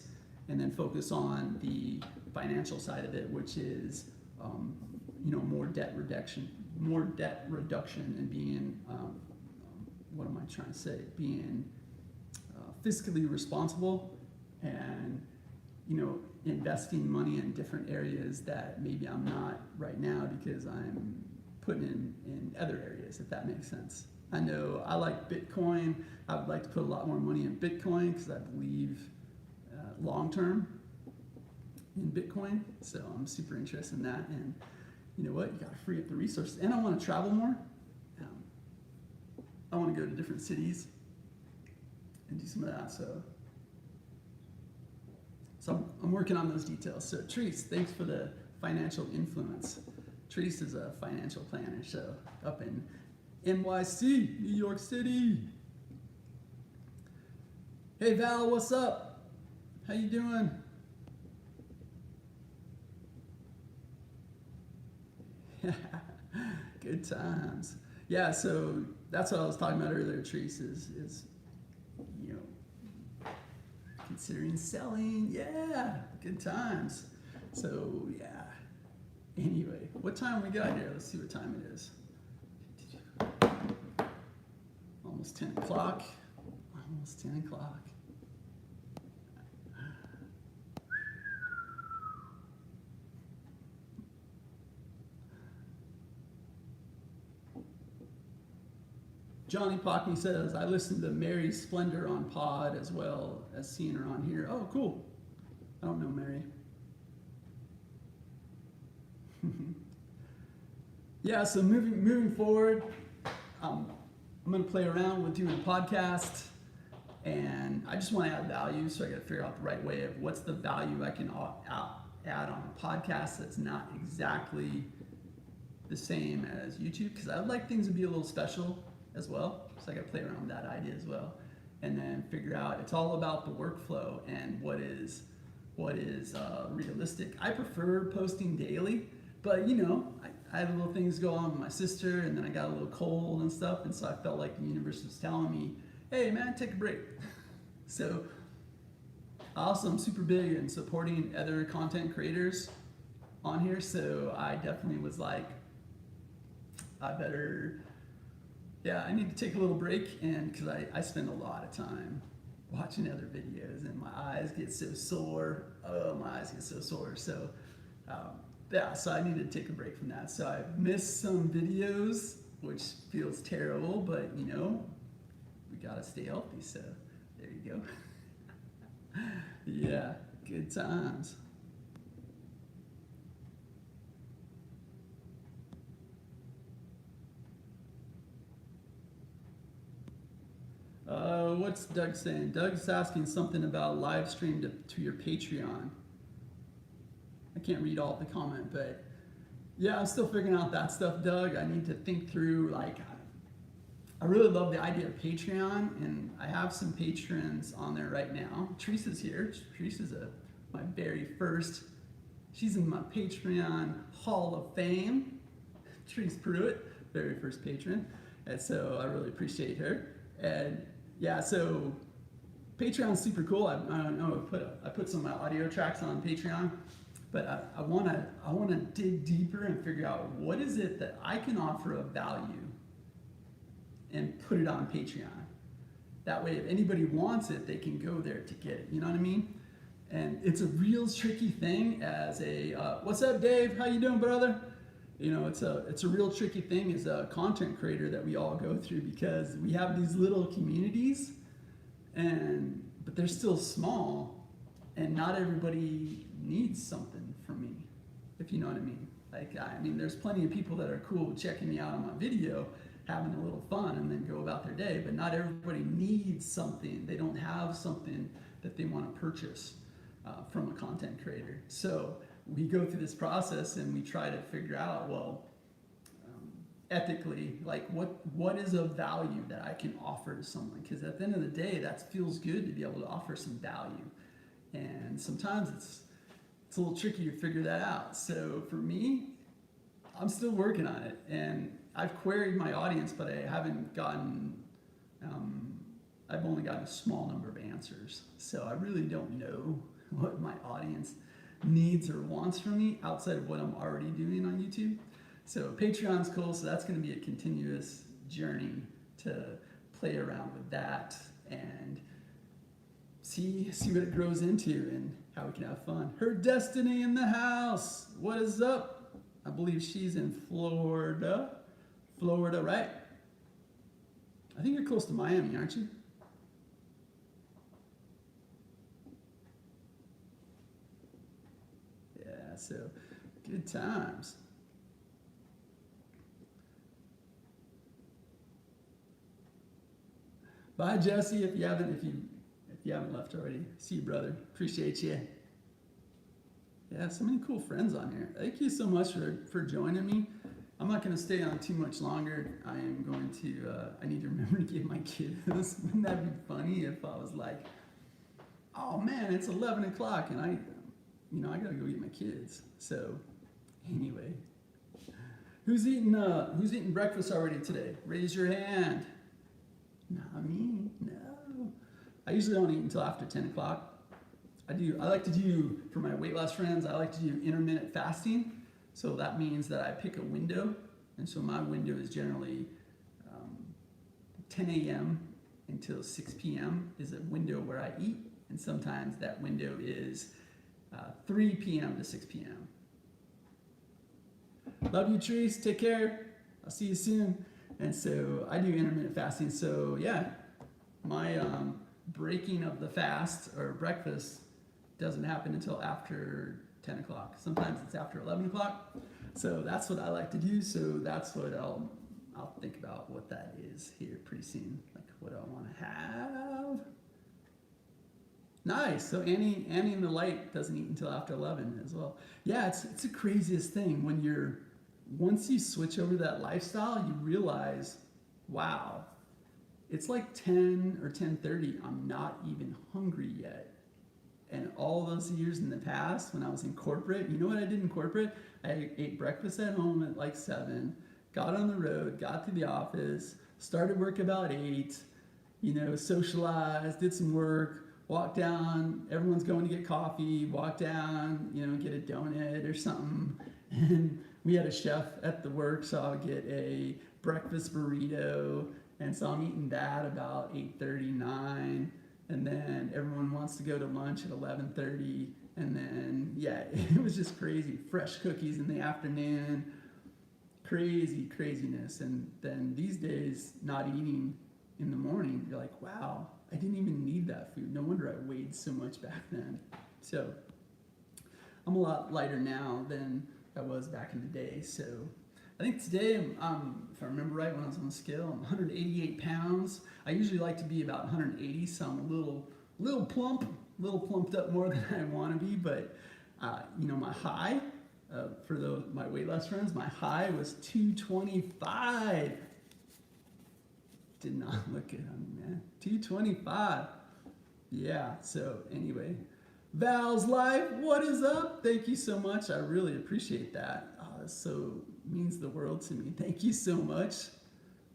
and then focus on the financial side of it, which is, you know, more debt reduction and being, what am I trying to say? Being fiscally responsible and, you know, investing money in different areas that maybe I'm not right now because I'm putting in other areas, if that makes sense. I know I like Bitcoin. I would like to put a lot more money in Bitcoin because I believe long term in Bitcoin. So I'm super interested in that. And you know what? You got to free up the resources. And I want to travel more. I want to go to different cities and do some of that. So I'm working on those details. So Trice, thanks for the financial influence. Trice is a financial planner, so up in NYC, New York City. Hey Val, what's up? How you doing? Good times. Yeah, so that's what I was talking about earlier, Trice, is you know, considering selling. Yeah, good times. So yeah. Anyway, what time we got here? Let's see what time it is. Almost 10 o'clock. Almost 10 o'clock. Johnny Pockney says, I listened to Mary Splendor on Pod as well as seeing her on here. Oh, cool. I don't know Mary. Yeah, so moving forward, I'm going to play around with doing a podcast, and I just want to add value, so I got to figure out the right way of what's the value I can add on a podcast that's not exactly the same as YouTube, because I would like things to be a little special as well, so I got to play around with that idea as well, and then figure out, it's all about the workflow and what is realistic. I prefer posting daily, but you know, I had little things go on with my sister, and then I got a little cold and stuff, and so I felt like the universe was telling me, hey man, take a break. So also I'm super big in supporting other content creators on here, so I definitely was like, I need to take a little break, and because I spend a lot of time watching other videos, and my eyes get so sore. Oh, my eyes get so sore. So so I needed to take a break from that. So I missed some videos, which feels terrible, but you know, we gotta stay healthy. So there you go. Yeah, good times. What's Doug saying? Doug's asking something about live stream to your Patreon. I can't read all the comment, but yeah, I'm still figuring out that stuff, Doug. I need to think through, like, I really love the idea of Patreon, and I have some patrons on there right now. Trice is here. Trice is my very first, she's in my Patreon Hall of Fame. Trice Pruitt, very first patron. And so I really appreciate her. And yeah, so Patreon's super cool. I don't know, I put some of my audio tracks on Patreon, but I wanna dig deeper and figure out what is it that I can offer of value and put it on Patreon. That way, if anybody wants it, they can go there to get it. You know what I mean? And it's a real tricky thing as a what's up, Dave? How you doing, brother? You know, it's a real tricky thing as a content creator that we all go through, because we have these little communities, but they're still small, and not everybody needs something from me. if you know what I mean. Like, I mean, there's plenty of people that are cool with checking me out on my video, having a little fun, and then go about their day. But not everybody needs something. They don't have something that they want to purchase from a content creator. So we go through this process and we try to figure out, well, ethically, like what is of value that I can offer to someone? Because at the end of the day, that feels good to be able to offer some value. And sometimes it's a little tricky to figure that out. So for me, I'm still working on it, and I've queried my audience, but I haven't gotten, I've only gotten a small number of answers. So I really don't know what my audience needs or wants from me outside of what I'm already doing on YouTube. So Patreon's cool, so that's going to be a continuous journey to play around with that and see what it grows into and how we can have fun. Her Destiny in the house. What is up? I believe she's in Florida. Florida, right? I think you're close to Miami, aren't you? Yeah, so good times. Bye, Jesse. If you haven't left already, see you, brother. Appreciate you. Yeah, so many cool friends on here. Thank you so much for joining me. I'm not going to stay on too much longer. I am going to. I need to remember to get my kids. Wouldn't that be funny if I was like, oh man, it's 11 o'clock and I gotta go get my kids. So, anyway, who's eating breakfast already today? Raise your hand. Not me, no. I usually don't eat until after 10 o'clock. I like to do, for my weight loss friends, I like to do intermittent fasting. So that means that I pick a window. And so my window is generally 10 a.m. until 6 p.m. is a window where I eat. And sometimes that window is 3 p.m. to 6 p.m. Love you, Trice. Take care. I'll see you soon. And so I do intermittent fasting. So yeah, my breaking of the fast or breakfast doesn't happen until after 10 o'clock. Sometimes it's after 11 o'clock. So that's what I like to do. So that's what I'll think about what that is here pretty soon. Like what I want to have. Nice. So Annie in the light doesn't eat until after 11 as well. Yeah, it's the craziest thing when once you switch over that lifestyle, you realize, wow, it's like 10 or 10:30. I'm not even hungry yet. And all those years in the past when I was in corporate, you know what I did in corporate? I ate breakfast at home at like 7, got on the road, got to the office, started work about 8, socialized, did some work, walked down, everyone's going to get coffee, walk down, get a donut or something. And we had a chef at the work, so I would get a breakfast burrito. And so I'm eating that about 8:39. And then everyone wants to go to lunch at 11:30. And then, yeah, it was just crazy. Fresh cookies in the afternoon. Craziness. And then these days, not eating in the morning, you're like, wow, I didn't even need that food. No wonder I weighed so much back then. So I'm a lot lighter now than I was back in the day. So I think today, if I remember right, when I was on the scale, I'm 188 pounds. I usually like to be about 180, so I'm a little plumped up more than I want to be. But my high for my weight loss friends, my high was 225. Did not look good on me, man. 225. Yeah. So anyway. Val's Life, what is up? Thank you so much. I really appreciate that. Oh, that so means the world to me. Thank you so much.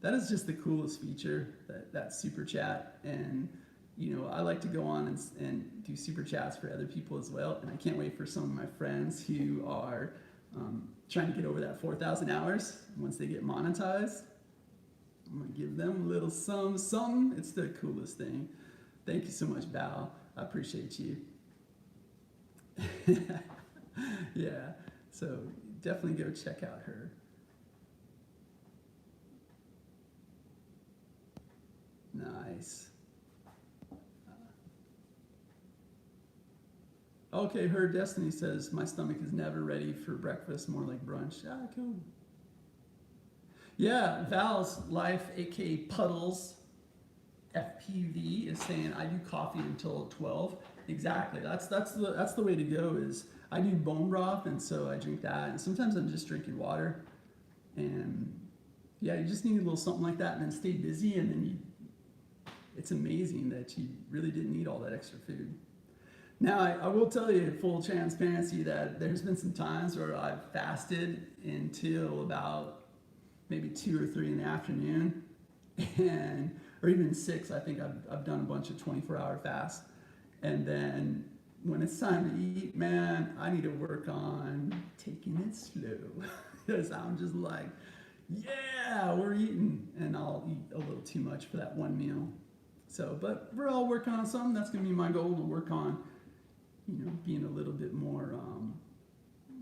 That is just the coolest feature, that super chat. And, I like to go on and do super chats for other people as well. And I can't wait for some of my friends who are trying to get over that 4,000 hours. Once they get monetized, I'm going to give them a little something. It's the coolest thing. Thank you so much, Val. I appreciate you. Yeah, so definitely go check out her. Nice. Okay, her Destiny says, my stomach is never ready for breakfast, more like brunch. Ah, cool. Yeah, Val's Life, aka Puddles, FPV, is saying, I do coffee until 12. Exactly. That's the way to go. Is I do bone broth, and so I drink that, and sometimes I'm just drinking water. And yeah, you just need a little something like that, and then stay busy, and then it's amazing that you really didn't need all that extra food. Now, I will tell you, full transparency, that there's been some times where I've fasted until about maybe 2 or 3 in the afternoon, and or even 6. I think I've done a bunch of 24-hour fasts, and then when it's time to eat, man, I need to work on taking it slow because I'm just like, yeah, we're eating, and I'll eat a little too much for that one meal. So, but we're all working on something. That's going to be my goal, to work on, being a little bit more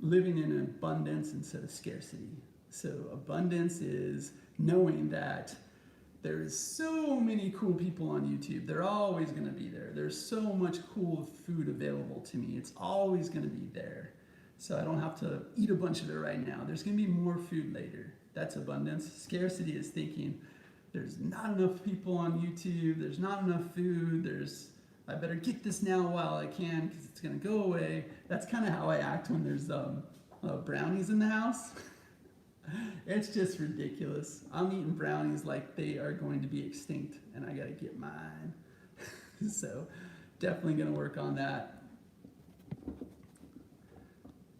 living in abundance instead of scarcity. So abundance is knowing that there's so many cool people on YouTube. They're always going to be there. There's so much cool food available to me. It's always going to be there. So I don't have to eat a bunch of it right now. There's going to be more food later. That's abundance. Scarcity is thinking there's not enough people on YouTube. There's not enough food. I better get this now while I can because it's going to go away. That's kind of how I act when there's brownies in the house. It's just ridiculous. I'm eating brownies like they are going to be extinct, and I got to get mine. So definitely going to work on that.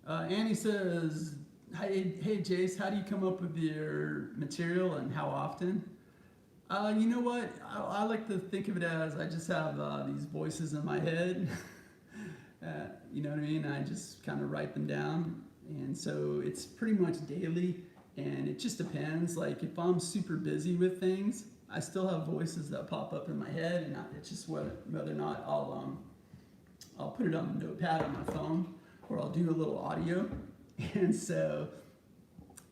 Annie says, hey Jace, how do you come up with your material and how often? You know what? I like to think of it as I just have these voices in my head. You know what I mean? I just kind of write them down. And so it's pretty much daily, and it just depends. Like if I'm super busy with things, I still have voices that pop up in my head, and it's just whether or not I'll put it on the notepad on my phone, or I'll do a little audio. And so,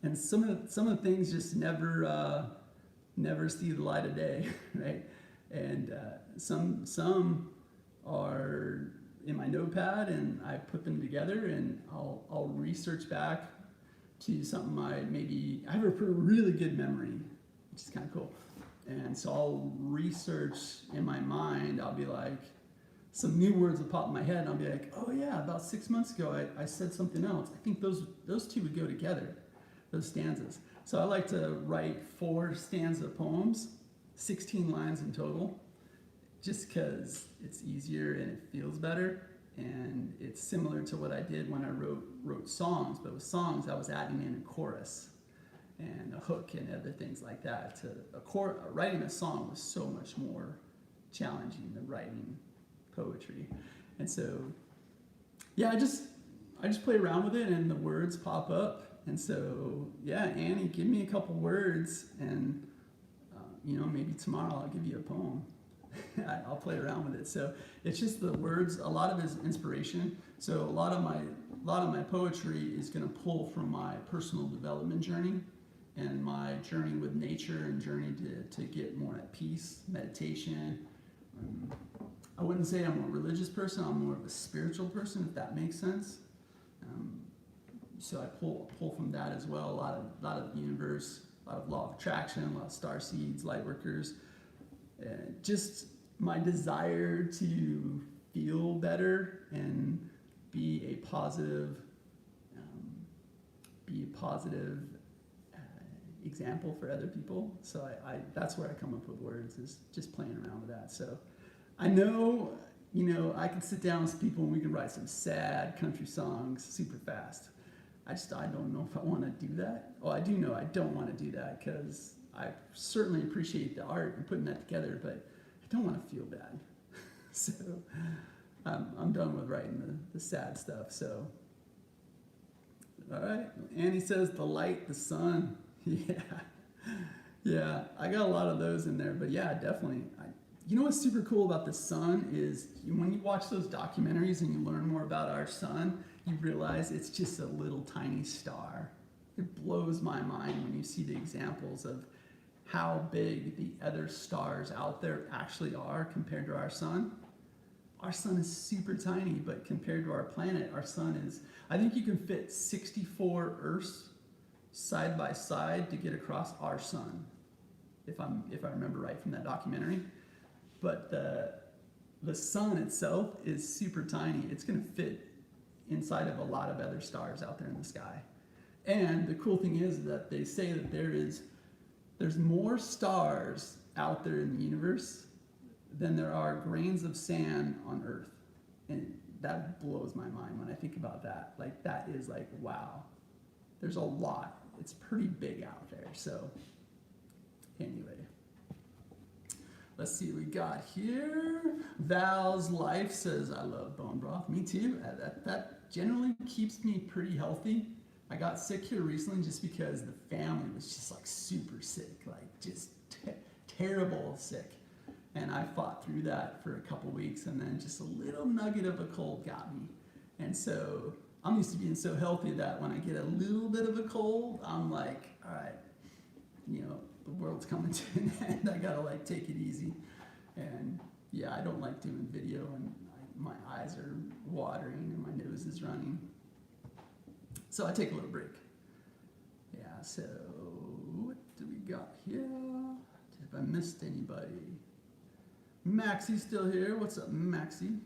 and some of the things just never see the light of day, right? And some are in my notepad, and I put them together, and I'll research back to something I have a really good memory, which is kind of cool. And so I'll research in my mind. I'll be like, some new words will pop in my head, and I'll be like, oh yeah, about 6 months ago I said something else. I think those two would go together, those stanzas. So I like to write 4 stanza poems, 16 lines in total, just because it's easier and it feels better. And it's similar to what I did when I wrote songs, but with songs I was adding in a chorus and a hook and other things like that. Writing a song was so much more challenging than writing poetry. And so, yeah, I just play around with it, and the words pop up. And so, yeah, Annie, give me a couple words, and maybe tomorrow I'll give you a poem. I'll play around with it. So it's just the words. A lot of it is inspiration. So a lot of my poetry is going to pull from my personal development journey and my journey with nature and journey to get more at peace, meditation. I wouldn't say I'm a religious person. I'm more of a spiritual person, if that makes sense. So I pull from that as well. A lot of the universe, a lot of law of attraction, a lot of star seeds, light workers. Just my desire to feel better and be a positive example for other people. So I that's where I come up with words, is just playing around with that. So I know, I can sit down with people and we can write some sad country songs super fast. I don't know if I want to do that. Well, I do know I don't want to do that, because I certainly appreciate the art and putting that together, but I don't want to feel bad. So I'm done with writing the sad stuff. So, all right. Annie says the light, the sun. Yeah, I got a lot of those in there, but yeah, definitely. You know what's super cool about the sun is when you watch those documentaries and you learn more about our sun, you realize it's just a little tiny star. It blows my mind when you see the examples of how big the other stars out there actually are compared to our sun. our sun is super tiny, but compared to our planet, our sun is, I think you can fit 64 Earths side by side to get across our sun, if I remember right from that documentary. But the sun itself is super tiny. It's going to fit inside of a lot of other stars out there in the sky. And the cool thing is that they say that there's more stars out there in the universe than there are grains of sand on Earth. And that blows my mind when I think about that. Like, that is like, wow. There's a lot. It's pretty big out there. So anyway, let's see what we got here. Val's Life says, I love bone broth. Me too. That generally keeps me pretty healthy. I got sick here recently just because the family was just like super sick, like just terrible sick. And I fought through that for a couple weeks, and then just a little nugget of a cold got me. And so I'm used to being so healthy that when I get a little bit of a cold, I'm like, all right, you know, the world's coming to an end. I gotta like take it easy. And yeah, I don't like doing video, and my eyes are watering and my nose is running. So I take a little break. Yeah, so what do we got here? Have I missed anybody? Maxie's still here. What's up, Maxie?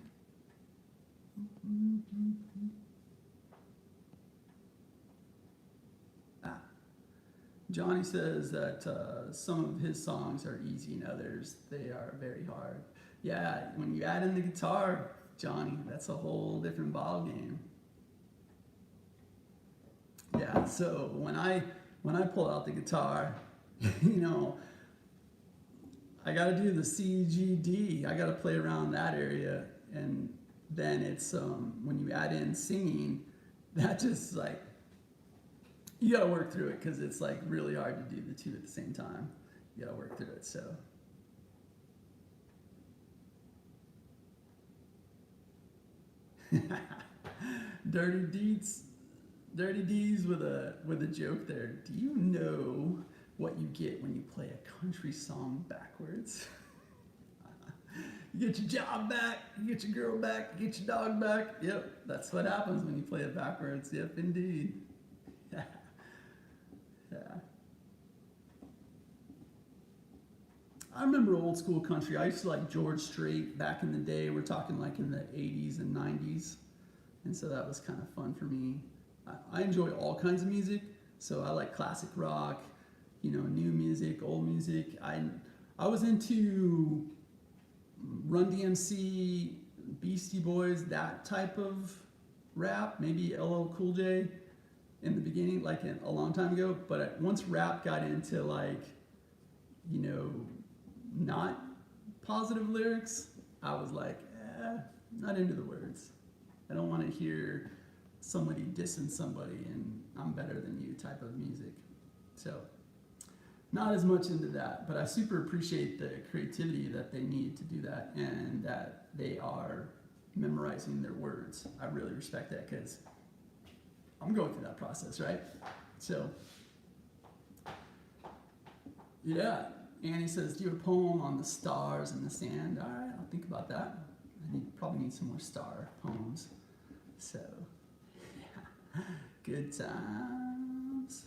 Johnny says that some of his songs are easy and others, they are very hard. Yeah, when you add in the guitar, Johnny, that's a whole different ball game. Yeah, so when I pull out the guitar, you know, I got to do the C, G, D. I got to play around that area, and then it's when you add in singing, that just like, you got to work through it because it's like really hard to do the two at the same time. You got to work through it. So Dirty D's with a joke there. Do you know what you get when you play a country song backwards? You get your job back, you get your girl back, you get your dog back. Yep, that's what happens when you play it backwards. Yep, indeed. Yeah. Yeah. I remember old school country. I used to like George Strait back in the day. We're talking like in the 80s and 90s. And so that was kind of fun for me. I enjoy all kinds of music. So I like classic rock, you know, new music, old music. I was into Run DMC, Beastie Boys, that type of rap, maybe LL Cool J in the beginning, like a long time ago. But once rap got into like, you know, not positive lyrics, I was like, not into the words. I don't want to hear somebody dissing somebody and I'm better than you type of music. So not as much into that, but I super appreciate the creativity that they need to do that and that they are memorizing their words. I really respect that because I'm going through that process, right? So, yeah, Annie says, do you have a poem on the stars and the sand? All right, I'll think about that. Probably need some more star poems. So, yeah, good times.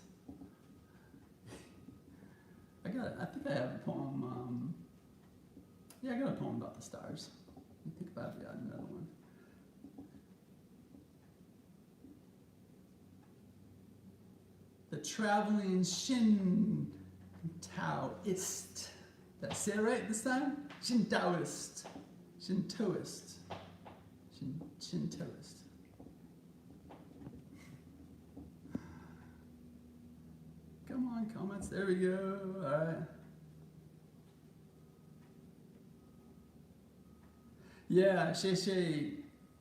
I think I have a poem. I got a poem about the stars. Let me think about it. Yeah, another one. The traveling Shin Taoist. Did I say it right this time? Shintoist. Shintoist. Shintoist. Come on, comments. There we go. All right. Yeah, Shay,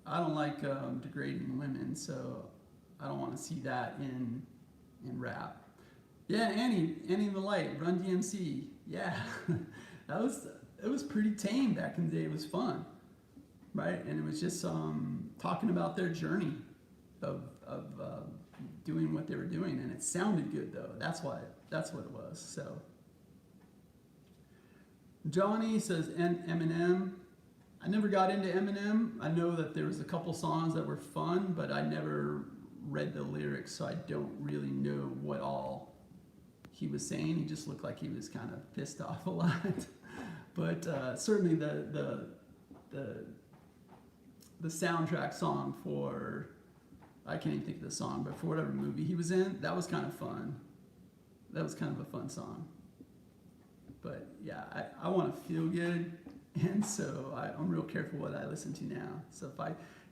I don't like degrading women, so I don't want to see that in rap. Yeah, Annie the Light, Run DMC. Yeah, it was pretty tame back in the day. It was fun, right? And it was just talking about their journey of doing what they were doing, and it sounded good though. That's what it was. So Johnny says Eminem. I never got into Eminem. I know that there was a couple songs that were fun, but I never read the lyrics, so I don't really know what all he was saying. He just looked like he was kind of pissed off a lot. But certainly the soundtrack song for, I can't even think of the song, but for whatever movie he was in, that was kind of fun. That was kind of a fun song. But yeah, I want to feel good, and so I'm real careful what I listen to now. So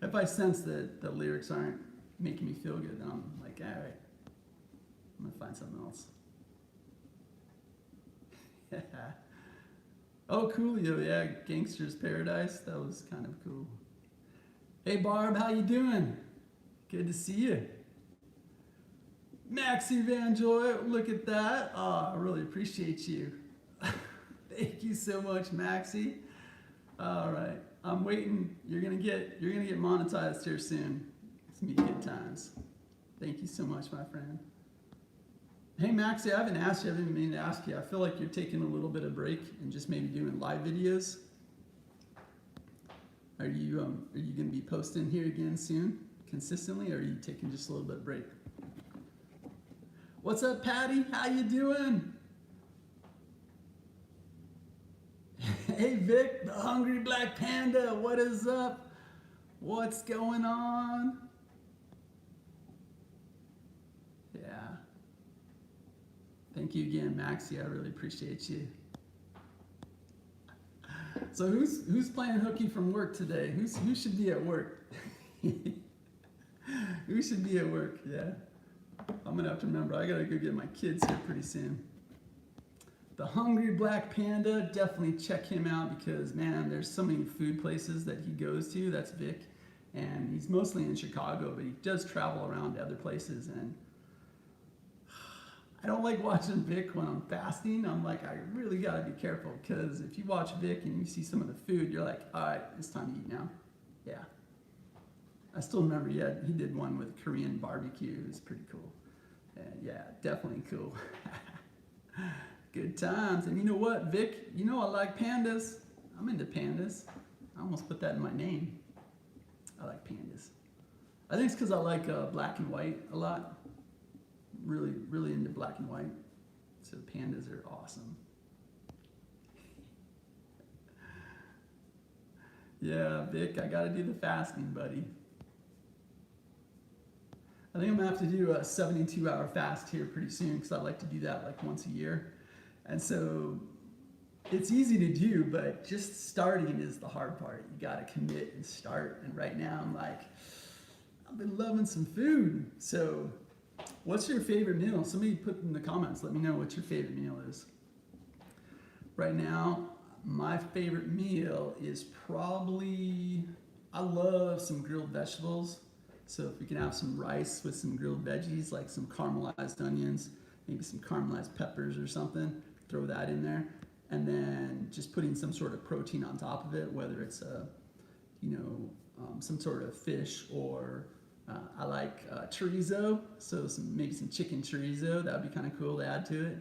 if I sense that the lyrics aren't making me feel good, then I'm like, all right, I'm gonna find something else. Oh, Coolio, yeah, Gangster's Paradise. That was kind of cool. Hey, Barb, how you doing? Good to see you. Maxie Van Joy, look at that. Oh, I really appreciate you. Thank you so much, Maxie. All right, I'm waiting. You're gonna get monetized here soon. It's me good times. Thank you so much, my friend. Hey, Maxie, I haven't asked you. I haven't mean to ask you. I feel like you're taking a little bit of break and just maybe doing live videos. Are you gonna be posting here again soon, consistently, or are you taking just a little bit of break? What's up, Patty? How you doing? Hey, Vic, the Hungry Black Panda. What is up? What's going on? Yeah. Thank you again, Maxie. I really appreciate you. So who's playing hooky from work today? Who should be at work? Who should be at work? Yeah. I'm gonna have to remember. I gotta go get my kids here pretty soon. The Hungry Black Panda, definitely check him out because man, there's so many food places that he goes to. That's Vic, and he's mostly in Chicago, but he does travel around to other places. And I don't like watching Vic when I'm fasting. I'm like, I really gotta be careful because if you watch Vic and you see some of the food, you're like, all right, it's time to eat now. Yeah. I still remember he did one with Korean barbecue. It was pretty cool. Yeah, definitely cool. Good times. And you know what, Vic? You know I like pandas. I'm into pandas. I almost put that in my name. I like pandas. I think it's because I like black and white a lot. Really, really into black and white. So pandas are awesome. Yeah, Vic, I gotta do the fasting, buddy. I think I'm gonna have to do a 72-hour fast here pretty soon because I like to do that like once a year. And so it's easy to do, but just starting is the hard part. You gotta commit and start. And right now I'm like, I've been loving some food. So what's your favorite meal? Somebody put in the comments, let me know what your favorite meal is. Right now, my favorite meal is probably, I love some grilled vegetables. So if we can have some rice with some grilled veggies, like some caramelized onions, maybe some caramelized peppers or something, throw that in there. And then just putting some sort of protein on top of it, whether it's some sort of fish or I like chorizo, so maybe some chicken chorizo. That would be kind of cool to add to it.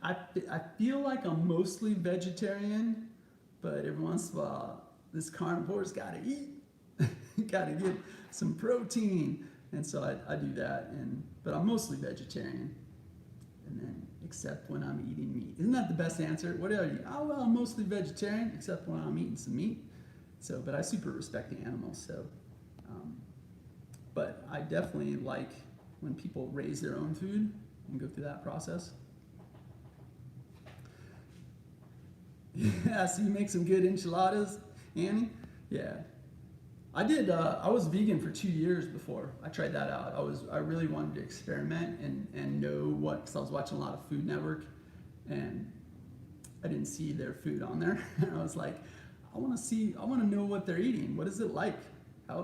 I feel like I'm mostly vegetarian, but every once in a while, this carnivore's got to eat. Got to get some protein, and so I do that. But I'm mostly vegetarian, and then except when I'm eating meat. Isn't that the best answer? What are you? Oh well, I'm mostly vegetarian, except when I'm eating some meat. So, but I super respect the animals. So, but I definitely like when people raise their own food and go through that process. Yeah, so you make some good enchiladas, Annie? Yeah. I did, I was vegan for 2 years before I tried that out. I really wanted to experiment and know because I was watching a lot of Food Network and I didn't see their food on there. And I was like, I want to know what they're eating. What is it like?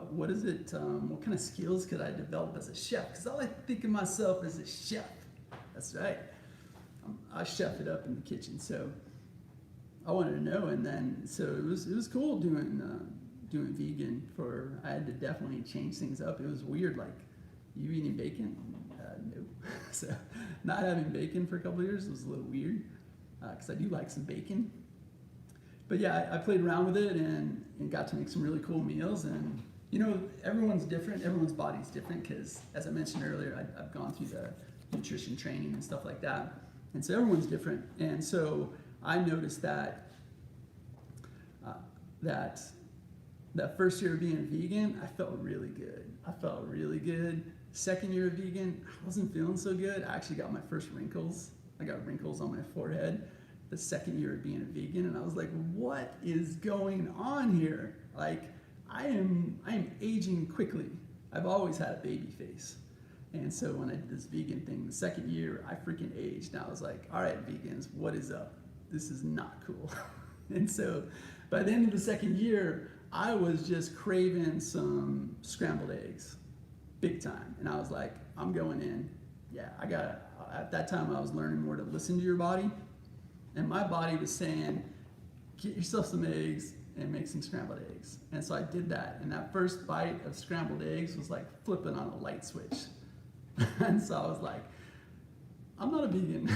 What is it, what kind of skills could I develop as a chef? Because I like to think of myself as a chef. That's right. I chef it up in the kitchen. So I wanted to know, and then, so it was cool doing vegan I had to definitely change things up. It was weird, like, you eating bacon? No. So not having bacon for a couple of years was a little weird, because I do like some bacon. but yeah, I played around with it and got to make some really cool meals. And everyone's different. Everyone's body's different because, as I mentioned earlier, I've gone through the nutrition training and stuff like that. And so everyone's different. And so I noticed that that first year of being vegan, I felt really good. Second year of vegan, I wasn't feeling so good. I actually got my first wrinkles. I got wrinkles on my forehead the second year of being a vegan, and I was like, what is going on here? Like, I am aging quickly. I've always had a baby face. And so when I did this vegan thing, the second year, I freaking aged. And I was like, all right, vegans, what is up? This is not cool. And so by the end of the second year, I was just craving some scrambled eggs, big time. And I was like, I'm going in. Yeah, at that time I was learning more to listen to your body. And my body was saying, get yourself some eggs and make some scrambled eggs. And so I did that. And that first bite of scrambled eggs was like flipping on a light switch. And so I was like, I'm not a vegan.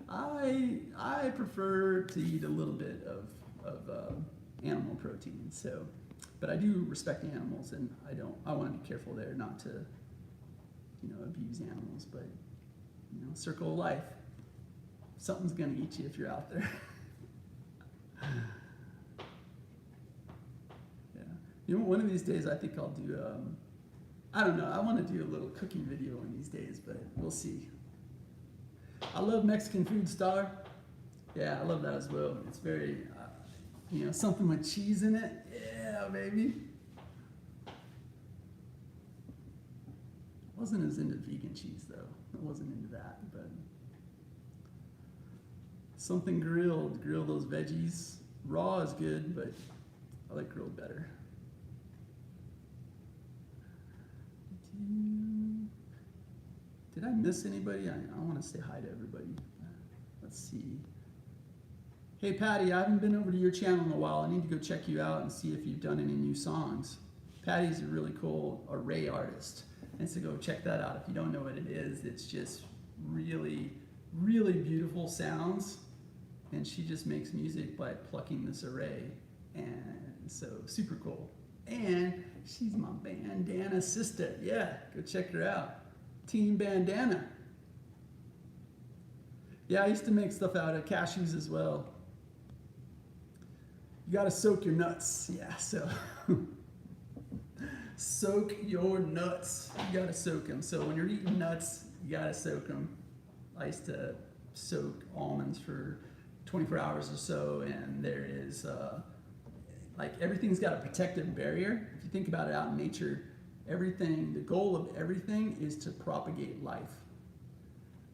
I prefer to eat a little bit of animal protein. So, but I do respect the animals, and I want to be careful there not to, abuse animals. But circle of life. Something's gonna eat you if you're out there. Yeah. One of these days I think I'll do. I don't know. I want to do a little cooking video one of these days, but we'll see. I love Mexican food, Star. Yeah, I love that as well. It's very, something with cheese in it. Yeah, baby. Wasn't as into vegan cheese though. I wasn't into that, but something grilled. Grill those veggies. Raw is good, but I like grilled better. Did I miss anybody? I want to say hi to everybody. Let's see. Hey Patty, I haven't been over to your channel in a while. I need to go check you out and see if you've done any new songs. Patty's a really cool array artist, and so go check that out. If you don't know what it is, it's just really, really beautiful sounds, and she just makes music by plucking this array, and so super cool. And she's my bandana sister. Yeah, go check her out. Team Bandana. Yeah, I used to make stuff out of cashews as well. You gotta soak your nuts. Yeah, so soak your nuts. You gotta soak them. So when you're eating nuts, you gotta soak them. I used to soak almonds for 24 hours or so, and there is everything's got a protective barrier. If you think about it out in nature, the goal of everything is to propagate life.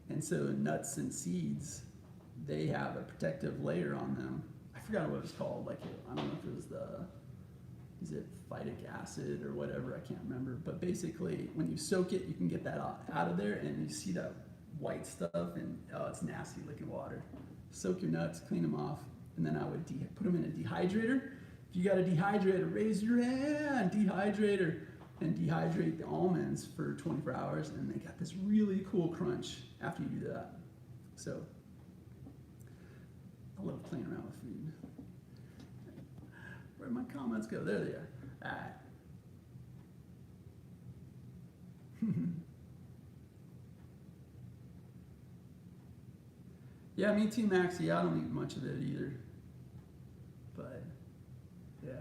And so nuts and seeds, they have a protective layer on them. I forgot what it was called. I don't know if it was is it phytic acid or whatever, I can't remember. But basically, when you soak it, you can get that out of there, and you see that white stuff, and it's nasty looking water. Soak your nuts, clean them off, and then I would put them in a dehydrator. If you got a dehydrator, raise your hand, dehydrator, and dehydrate the almonds for 24 hours, and they got this really cool crunch after you do that. So, I love playing around with food. Where'd my comments go? There they are. All right. Yeah, me too, Maxie. I don't eat much of it either. But, yeah.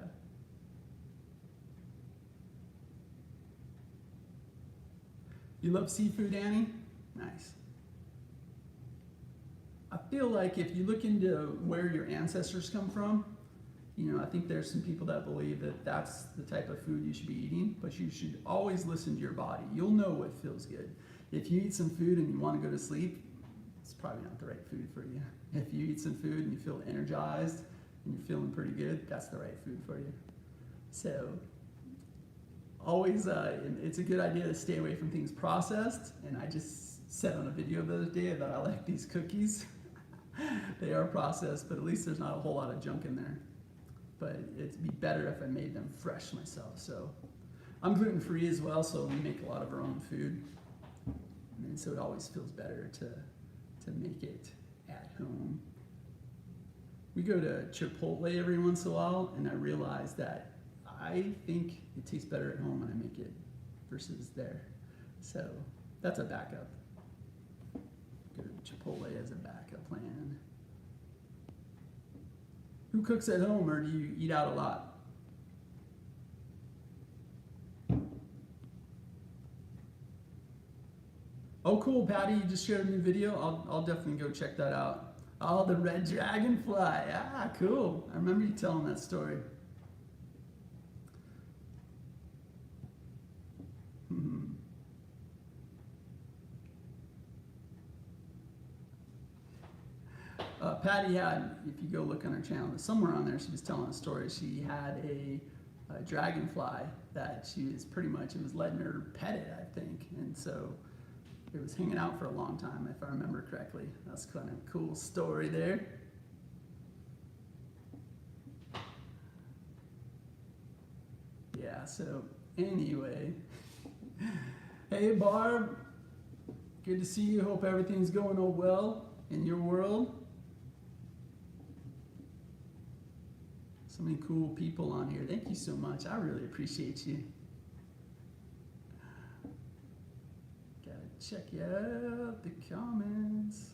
You love seafood, Annie? Nice. I feel like if you look into where your ancestors come from, I think there's some people that believe that that's the type of food you should be eating, but you should always listen to your body. You'll know what feels good. If you eat some food and you want to go to sleep, it's probably not the right food for you. If you eat some food and you feel energized and you're feeling pretty good, that's the right food for you. So always, it's a good idea to stay away from things processed. And I just said on a video the other day that I like these cookies. They are processed, but at least there's not a whole lot of junk in there. But it'd be better if I made them fresh myself. So I'm gluten-free as well, so we make a lot of our own food. And so it always feels better to make it at home. we go to Chipotle every once in a while, and I realize that I think it tastes better at home when I make it versus there. So that's a backup. Go to Chipotle as a backup plan. Who cooks at home, or do you eat out a lot? Oh, cool, Patty, you just shared a new video. I'll definitely go check that out. Oh, the red dragonfly. Ah, cool. I remember you telling that story. Patty had, if you go look on her channel, somewhere on there she was telling a story. She had a dragonfly that she was pretty much, it was letting her pet it, I think. And so it was hanging out for a long time, if I remember correctly. That's kind of a cool story there. Yeah, so anyway. Hey, Barb. Good to see you. Hope everything's going all well in your world. So many cool people on here. Thank you so much. I really appreciate you. Gotta check out the comments.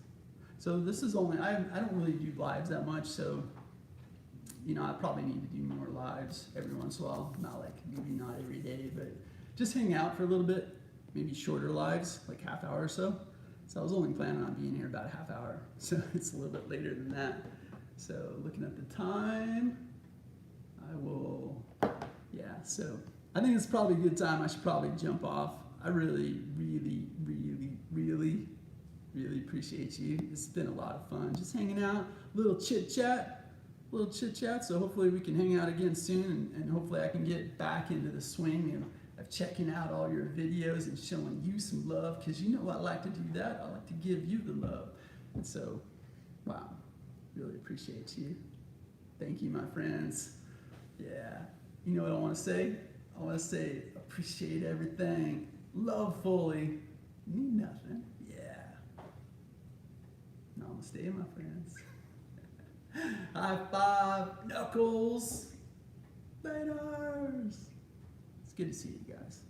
So this is only, I don't really do lives that much, so you know, I probably need to do more lives every once in a while. Not like, maybe not every day, but just hang out for a little bit, maybe shorter lives, like half hour or so. So I was only planning on being here about a half hour, so it's a little bit later than that. So looking at the time, I will, yeah, so I think it's probably a good time. I should probably jump off. I really, really, really, really, really appreciate you. It's been a lot of fun just hanging out, little chit chat. So hopefully we can hang out again soon, and hopefully I can get back into the swing of checking out all your videos and showing you some love, because you know I like to do that. I like to give you the love. And so, wow, really appreciate you. Thank you, my friends. Yeah, you know what I want to say? I want to say appreciate everything. Love fully. Need nothing. Yeah. Namaste, my friends. High five, knuckles, laters. It's good to see you guys.